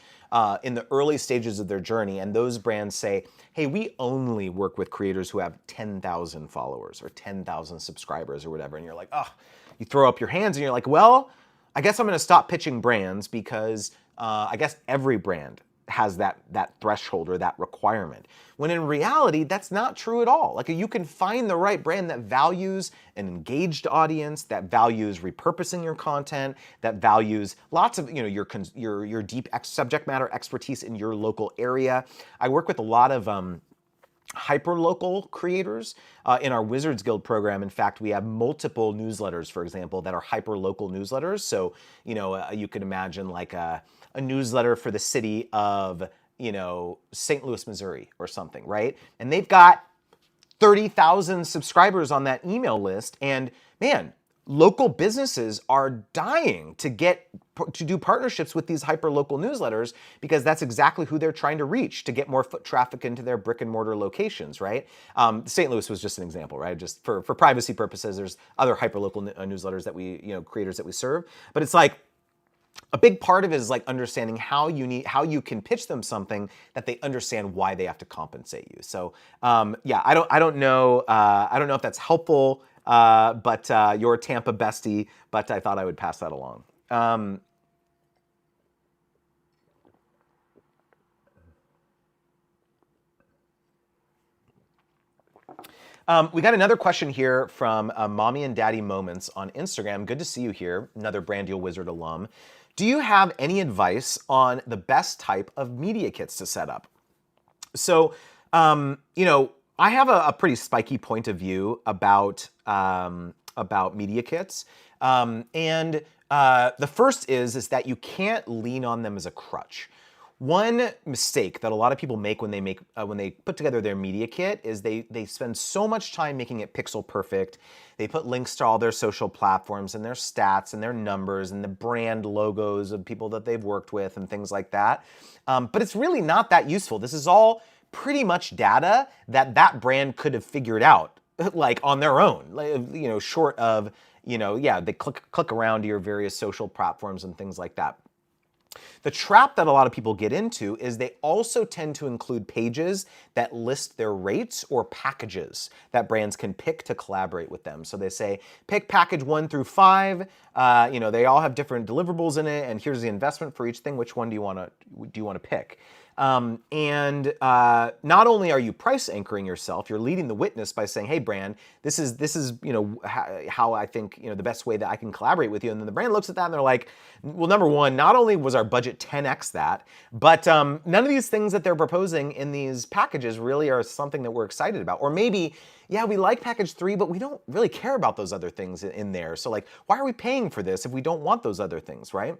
in the early stages of their journey, and those brands say, hey, we only work with creators who have 10,000 followers or 10,000 subscribers or whatever, and you're like, oh, you throw up your hands and you're like, well, I guess I'm gonna stop pitching brands because I guess every brand has that threshold or that requirement. When in reality, that's not true at all. Like, you can find the right brand that values an engaged audience, that values repurposing your content, that values lots of your deep subject matter expertise in your local area. I work with a lot of hyperlocal creators. In our Wizards Guild program, in fact, we have multiple newsletters, for example, that are hyperlocal newsletters. So, you could imagine like a newsletter for the city of, St. Louis, Missouri or something, right? And they've got 30,000 subscribers on that email list. And man, local businesses are dying to do partnerships with these hyperlocal newsletters because that's exactly who they're trying to reach to get more foot traffic into their brick and mortar locations, right? St. Louis was just an example, right? Just for privacy purposes, there's other hyperlocal newsletters that we, creators that we serve. But it's like, a big part of it is like understanding how you can pitch them something that they understand why they have to compensate you. So yeah, I don't know if that's helpful, but you're Tampa bestie, but I thought I would pass that along. We got another question here from Mommy and Daddy Moments on Instagram. Good to see you here, another Brand Deal Wizard alum. Do you have any advice on the best type of media kits to set up? So, I have a pretty spiky point of view about media kits. And the first is that you can't lean on them as a crutch. One mistake that a lot of people make when they put together their media kit is they spend so much time making it pixel perfect. They put links to all their social platforms and their stats and their numbers and the brand logos of people that they've worked with and things like that. But it's really not that useful. This is all pretty much data that brand could have figured out like on their own, short of, they click around to your various social platforms and things like that. The trap that a lot of people get into is they also tend to include pages that list their rates or packages that brands can pick to collaborate with them. So they say, pick package 1 through 5. They all have different deliverables in it, and here's the investment for each thing. Which one do you want to pick? And not only are you price anchoring yourself, you're leading the witness by saying, hey brand, this is how I think the best way that I can collaborate with you. And then the brand looks at that and they're like, well, number one, not only was our budget 10x that, but none of these things that they're proposing in these packages really are something that we're excited about. Or maybe, yeah, we like package 3, but we don't really care about those other things in there. So like, why are we paying for this if we don't want those other things, right?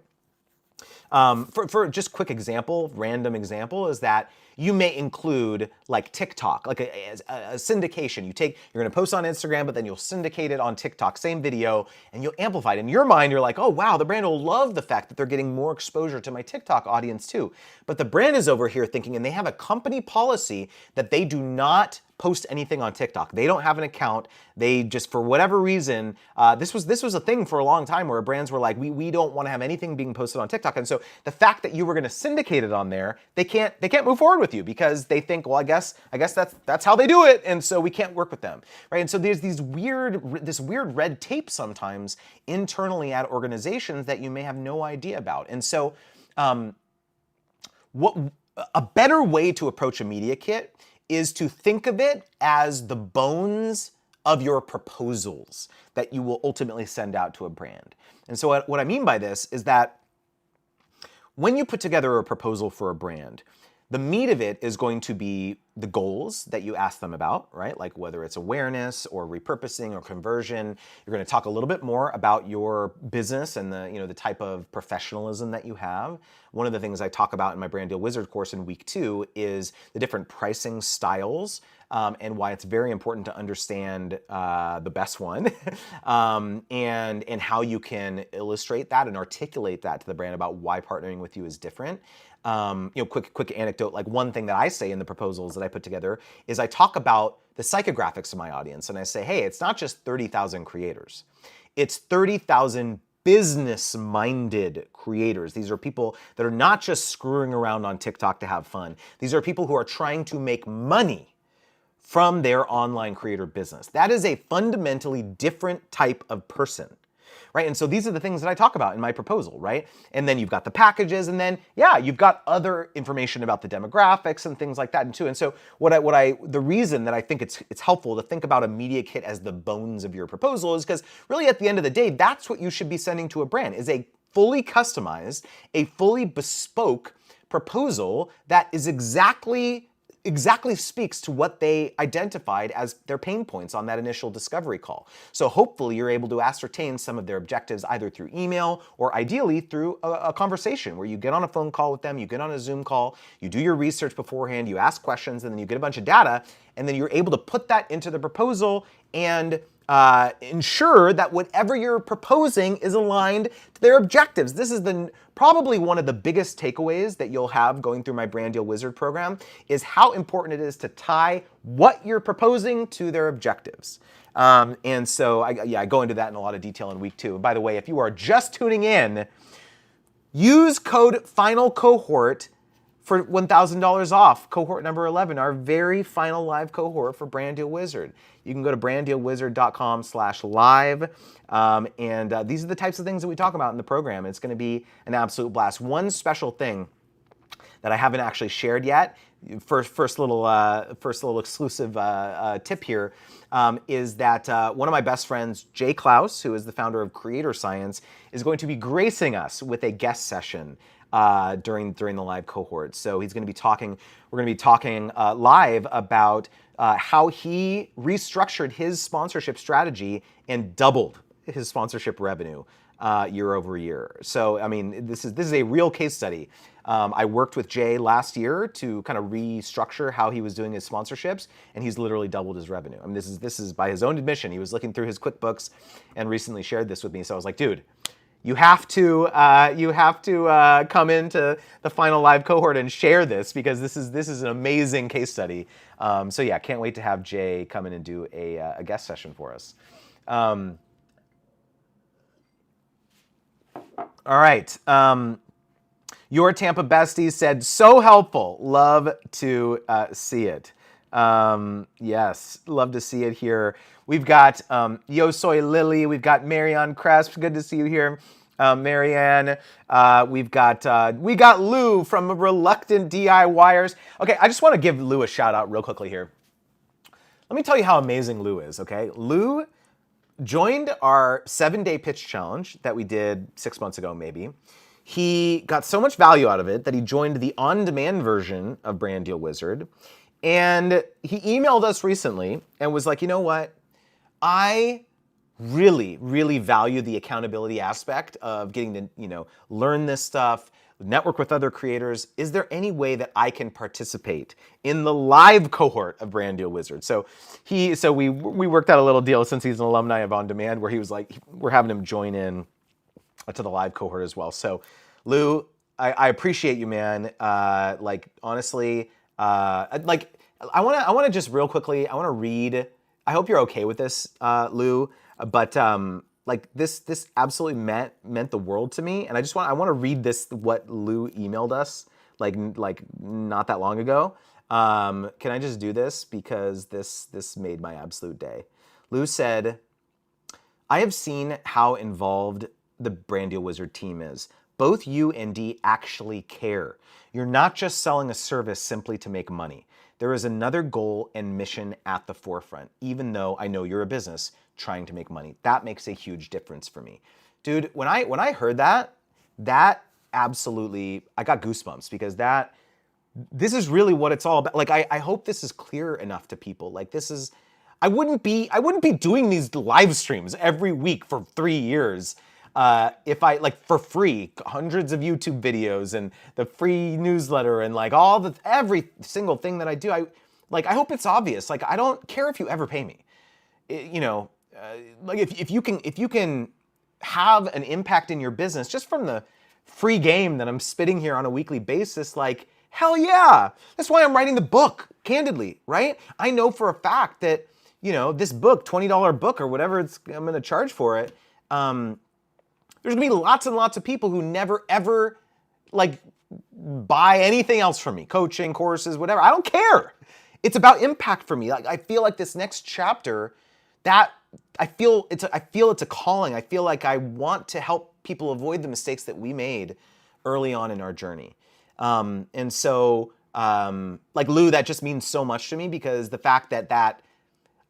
For just quick example, random example, is that you may include like TikTok, like a syndication. You're going to post on Instagram, but then you'll syndicate it on TikTok, same video, and you'll amplify it. In your mind, you're like, oh wow, the brand will love the fact that they're getting more exposure to my TikTok audience too. But the brand is over here thinking, and they have a company policy that they do not post anything on TikTok. They don't have an account. They just, for whatever reason, this was a thing for a long time where brands were like, we don't want to have anything being posted on TikTok. And so the fact that you were going to syndicate it on there, they can't move forward with you because they think, well, I guess that's how they do it, and so we can't work with them, right? And so there's this weird red tape sometimes internally at organizations that you may have no idea about. And so what a better way to approach a media kit is to think of it as the bones of your proposals that you will ultimately send out to a brand. And so what I mean by this is that when you put together a proposal for a brand, the meat of it is going to be the goals that you ask them about, right? Like whether it's awareness or repurposing or conversion. You're going to talk a little bit more about your business and the type of professionalism that you have. One of the things I talk about in my Brand Deal Wizard course in week 2 is the different pricing styles and why it's very important to understand the best one and how you can illustrate that and articulate that to the brand about why partnering with you is different. Quick anecdote, like one thing that I say in the proposals that I put together is I talk about the psychographics of my audience. And I say, hey, it's not just 30,000 creators. It's 30,000 business-minded creators. These are people that are not just screwing around on TikTok to have fun. These are people who are trying to make money from their online creator business. That is a fundamentally different type of person. Right? And so these are the things that I talk about in my proposal, right? And then you've got the packages, and then, yeah, you've got other information about the demographics and things like that too. And so the reason that I think it's helpful to think about a media kit as the bones of your proposal is because really at the end of the day, that's what you should be sending to a brand, is a fully customized, a fully bespoke proposal that is exactly exactly speaks to what they identified as their pain points on that initial discovery call. So hopefully you're able to ascertain some of their objectives either through email or ideally through a conversation where you get on a phone call with them, you get on a Zoom call, you do your research beforehand, you ask questions, and then you get a bunch of data, and then you're able to put that into the proposal and ensure that whatever you're proposing is aligned to their objectives. This is probably one of the biggest takeaways that you'll have going through my Brand Deal Wizard program is how important it is to tie what you're proposing to their objectives. And so I go into that in a lot of detail in week 2. And by the way, if you are just tuning in, use code FINALCOHORT for $1,000 off, cohort number 11, our very final live cohort for Brand Deal Wizard. You can go to branddealwizard.com/live, and these are the types of things that we talk about in the program. It's going to be an absolute blast. One special thing that I haven't actually shared yet, first little exclusive tip here, is that one of my best friends, Jay Klaus, who is the founder of Creator Science, is going to be gracing us with a guest session during the live cohort. So he's going to be talking. We're going to be talking live about how he restructured his sponsorship strategy and doubled his sponsorship revenue year over year. So I mean, this is a real case study. I worked with Jay last year to kind of restructure how he was doing his sponsorships, and he's literally doubled his revenue. I mean, this is by his own admission. He was looking through his QuickBooks and recently shared this with me. So I was like, dude, you have to come into the final live cohort and share this because this is an amazing case study. So yeah, can't wait to have Jay come in and do a guest session for us. All right. Your Tampa Bestie said, so helpful. Love to see it. Yes, love to see it here. We've got Yo Soy Lily. We've got Marianne Cresp. Good to see you here, Marianne. We got Lou from Reluctant DIYers. Okay, I just want to give Lou a shout out real quickly here. Let me tell you how amazing Lou is, okay? Lou joined our 7-day pitch challenge that we did 6 months ago, maybe. He got so much value out of it that he joined the on-demand version of Brand Deal Wizard. And he emailed us recently and was like, you know what? I really, really value the accountability aspect of getting to, learn this stuff, network with other creators. Is there any way that I can participate in the live cohort of Brand Deal Wizard? So we worked out a little deal since he's an alumni of On Demand where he was like, we're having him join in to the live cohort as well. So Lou, I appreciate you, man. Honestly, I want to just real quickly, I want to read, I hope you're okay with this, Lou, but this absolutely meant the world to me. And I want to read what Lou emailed us like not that long ago. Can I just do this? Because this made my absolute day. Lou said, I have seen how involved the Brand Deal Wizard team is. Both you and Dee actually care. You're not just selling a service simply to make money. There is another goal and mission at the forefront, even though I know you're a business trying to make money. That makes a huge difference for me. Dude, when I heard that absolutely, I got goosebumps because this is really what it's all about. Like, I hope this is clear enough to people. Like, I wouldn't be doing these live streams every week for 3 years if I, for free, hundreds of YouTube videos and the free newsletter and every single thing that I do. I hope it's obvious. Like, I don't care if you ever pay me. If you can have an impact in your business just from the free game that I'm spitting here on a weekly basis, like, hell yeah. That's why I'm writing the book, candidly, right? I know for a fact that, this book, $20 book or whatever I'm going to charge for it, there's going to be lots and lots of people who never, ever, buy anything else from me. Coaching, courses, whatever. I don't care. It's about impact for me. I feel like this next chapter, I feel it's a calling. I feel like I want to help people avoid the mistakes that we made early on in our journey. And so, Lou, that just means so much to me because the fact that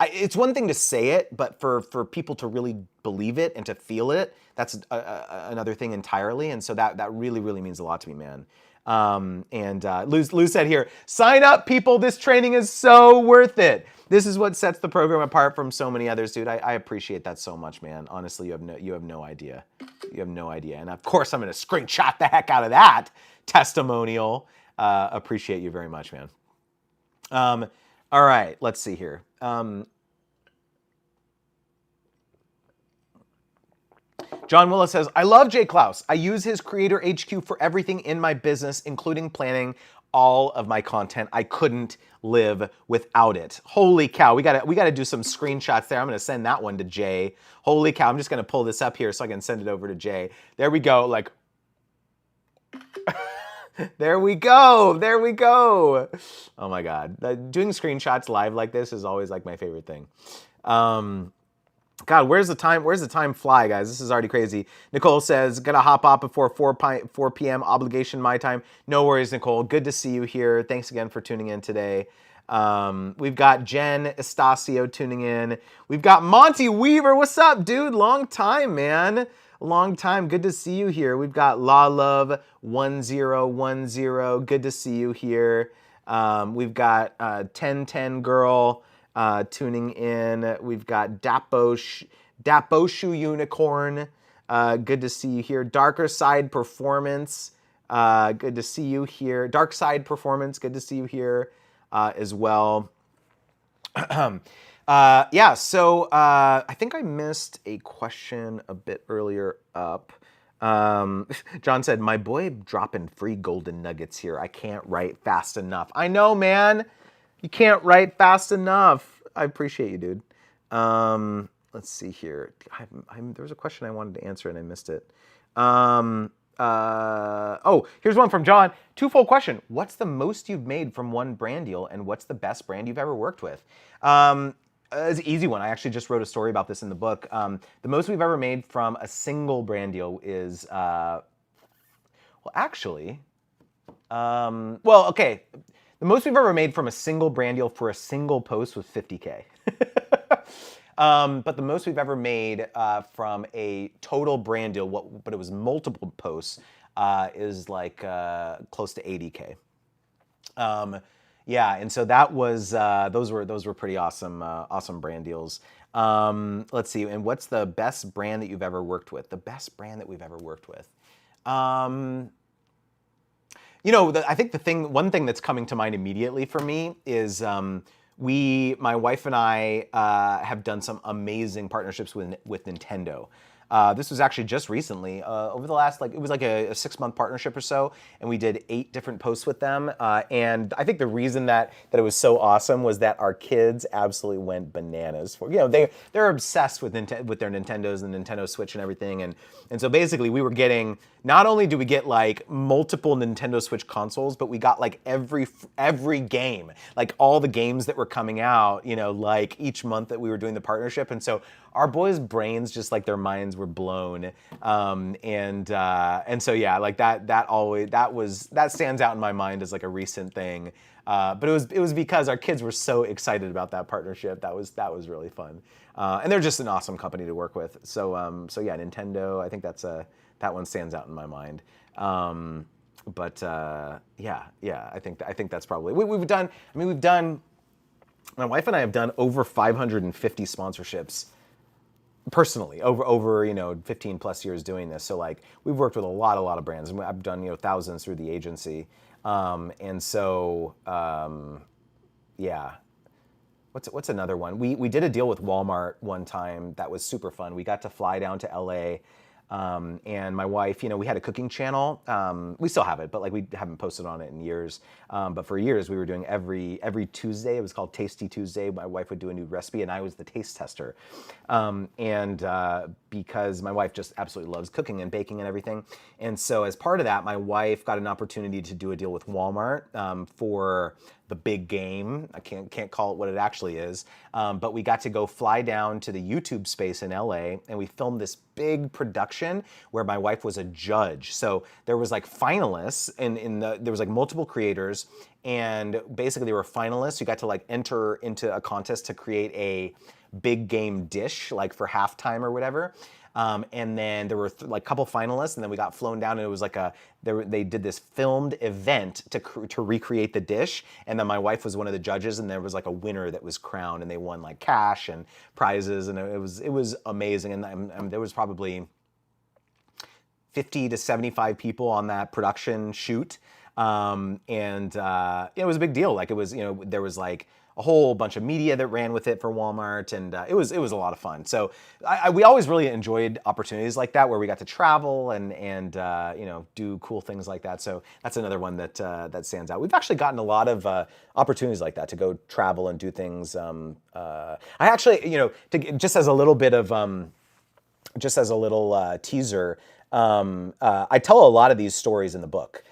It's one thing to say it, but for people to really believe it and to feel it, that's another thing entirely. And so that really, really means a lot to me, man. Lou said here, sign up, people. This training is so worth it. This is what sets the program apart from so many others, dude. I appreciate that so much, man. Honestly, you have no idea. You have no idea. And of course, I'm going to screenshot the heck out of that testimonial. Appreciate you very much, man. All right, let's see here. John Willis says, I love Jay Klaus. I use his Creator HQ for everything in my business, including planning all of my content. I couldn't live without it. Holy cow, we gotta do some screenshots there. I'm gonna send that one to Jay. Holy cow, I'm just gonna pull this up here so I can send it over to Jay. There we go, like, there we go, there we go. Oh my God, doing screenshots live like this is always like my favorite thing. God, where's the time? Where's the time fly, guys? This is already crazy. Nicole says, gonna hop off before 4 p.m. obligation my time. No worries, Nicole. Good to see you here. Thanks again for tuning in today. We've got Jen Estacio tuning in. We've got Monty Weaver. What's up, dude? Long time, man. Long time. Good to see you here. We've got La Love 1010. Good to see you here. We've got 1010 Girl. Tuning in. We've got Daposhu Unicorn. Good to see you here. Darker Side Performance. Good to see you here. Dark Side Performance. Good to see you here as well. Yeah, so I think I missed a question a bit earlier up. John said, my boy dropping free golden nuggets here. I can't write fast enough. I know, man. You can't write fast enough. I appreciate you, dude. Let's see here. There was a question I wanted to answer and I missed it. Oh, here's one from John. Twofold question. What's the most you've made from one brand deal and what's the best brand you've ever worked with? It's an easy one. I actually just wrote a story about this in the book. The most we've ever made from a single brand deal is, well, actually, well, okay. The most we've ever made from a single brand deal for a single post was $50K. But the most we've ever made from a total brand deal, but it was multiple posts, is like close to $80K. Yeah, and so that was those were pretty awesome awesome brand deals. Let's see, and what's the best brand that you've ever worked with? The best brand that we've ever worked with. You know, I think one thing that's coming to mind immediately for me is my wife and I have done some amazing partnerships with Nintendo. This was actually just recently, over the last, it was like a 6-month partnership or so, and we did 8 different posts with them. And I think the reason that it was so awesome was that our kids absolutely went bananas for, they're obsessed with their Nintendos and Nintendo Switch and everything. And so basically we were getting, not only do we get like multiple Nintendo Switch consoles, but we got like every game, like all the games that were coming out, like each month that we were doing the partnership. And so our boys' brains, just like their minds were blown. And so yeah, like that stands out in my mind as like a recent thing. But it was because our kids were so excited about that partnership. That was really fun. And they're just an awesome company to work with. So yeah, Nintendo, I think that one stands out in my mind. But yeah, I think that's probably, we've done, my wife and I have done over 550 sponsorships personally over 15 plus years doing this. So like we've worked with a lot of brands, and I've done thousands through the agency. And so yeah. What's another one? We did a deal with Walmart one time that was super fun. We got to fly down to LA. And my wife, we had a cooking channel. We still have it, but like we haven't posted on it in years. But for years we were doing every Tuesday. It was called Tasty Tuesday. My wife would do a new recipe and I was the taste tester. And because my wife just absolutely loves cooking and baking and everything. And so as part of that, my wife got an opportunity to do a deal with Walmart for the big game. I can't call it what it actually is, but we got to go fly down to the YouTube space in LA, and we filmed this big production where my wife was a judge. So there was like finalists, and there was like multiple creators, and basically they were finalists. You got to like enter into a contest to create a big game dish, like for halftime or whatever. And then there were like a couple finalists, and then we got flown down, and it was like they did this filmed event to recreate the dish. And then my wife was one of the judges, and there was like a winner that was crowned, and they won like cash and prizes, and it was amazing. And there was probably 50 to 75 people on that production shoot. It was a big deal. Like it was, there was like a whole bunch of media that ran with it for Walmart, and it was a lot of fun. So we always really enjoyed opportunities like that where we got to travel and do cool things like that. So that's another one that stands out. We've actually gotten a lot of opportunities like that to go travel and do things. I actually, just as a little bit of teaser, I tell a lot of these stories in the book.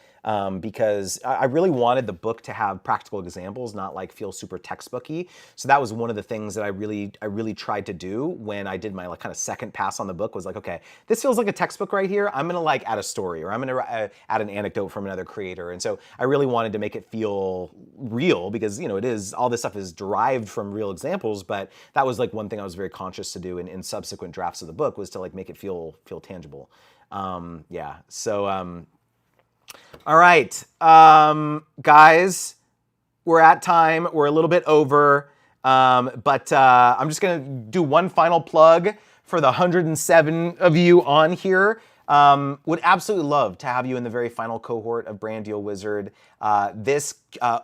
Because I really wanted the book to have practical examples, not like feel super textbooky. So that was one of the things that I really tried to do when I did my like kind of second pass on the book, was like, okay, this feels like a textbook right here. I'm gonna like add a story, or I'm gonna add an anecdote from another creator. And so I really wanted to make it feel real, because it is, all this stuff is derived from real examples, but that was like one thing I was very conscious to do in subsequent drafts of the book, was to like make it feel tangible. All right, guys, we're at time. We're a little bit over, but I'm just going to do one final plug for the 107 of you on here. Would absolutely love to have you in the very final cohort of Brand Deal Wizard. This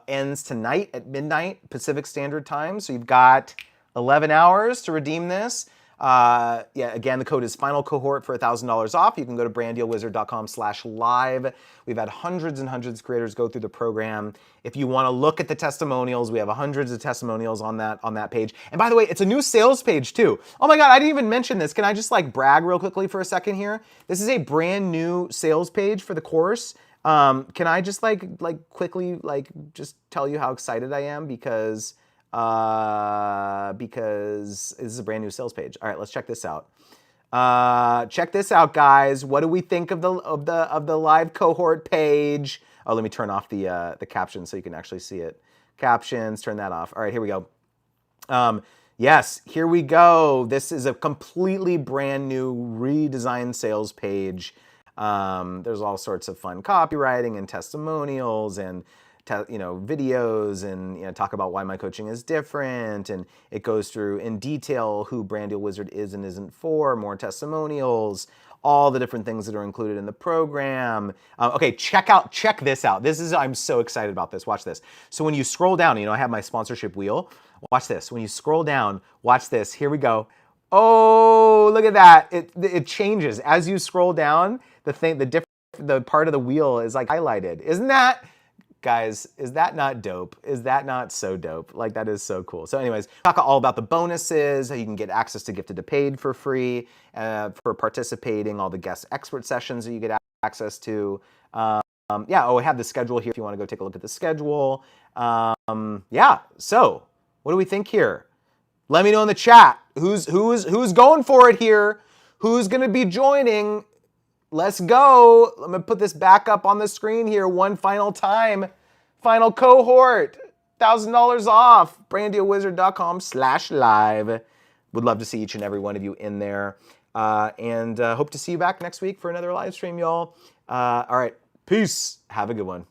ends tonight at midnight Pacific Standard Time, so you've got 11 hours to redeem this. Again, the code is final cohort for $1,000 off. You can go to branddealwizard.com/live. We've had hundreds and hundreds of creators go through the program. If you want to look at the testimonials, we have hundreds of testimonials on that page. And by the way, it's a new sales page too. Oh my God, I didn't even mention this. Can I just like brag real quickly for a second here? This is a brand new sales page for the course. Can I just like quickly just tell you how excited I am, because this is a brand new sales page. All right, let's check this out. Check this out, guys. What do we think of the live cohort page? Oh, let me turn off the captions so you can actually see it. Captions, turn that off. All right, here we go. Yes, here we go. This is a completely brand new redesigned sales page. There's all sorts of fun copywriting and testimonials and videos, and talk about why my coaching is different, and it goes through in detail who Brand Deal Wizard is and isn't for, more testimonials, all the different things that are included in the program. Okay, check this out. I'm so excited about this. Watch this. So when you scroll down, I have my sponsorship wheel. Watch this. When you scroll down, watch this. Here we go. Oh, look at that. It changes as you scroll down. The part of the wheel is like highlighted. Isn't that? Guys, is that not dope? Is that not so dope? Like, that is so cool. So anyways, talk all about the bonuses, how you can get access to Gifted to Paid for free, for participating, all the guest expert sessions that you get access to. I have the schedule here if you want to go take a look at the schedule. So what do we think here? Let me know in the chat. Who's going for it here? Who's going to be joining? Let's go. Let me put this back up on the screen here one final time. Final cohort, $1,000 off, branddealwizard.com/live. Would love to see each and every one of you in there. And hope to see you back next week for another live stream, y'all. All right, peace. Have a good one.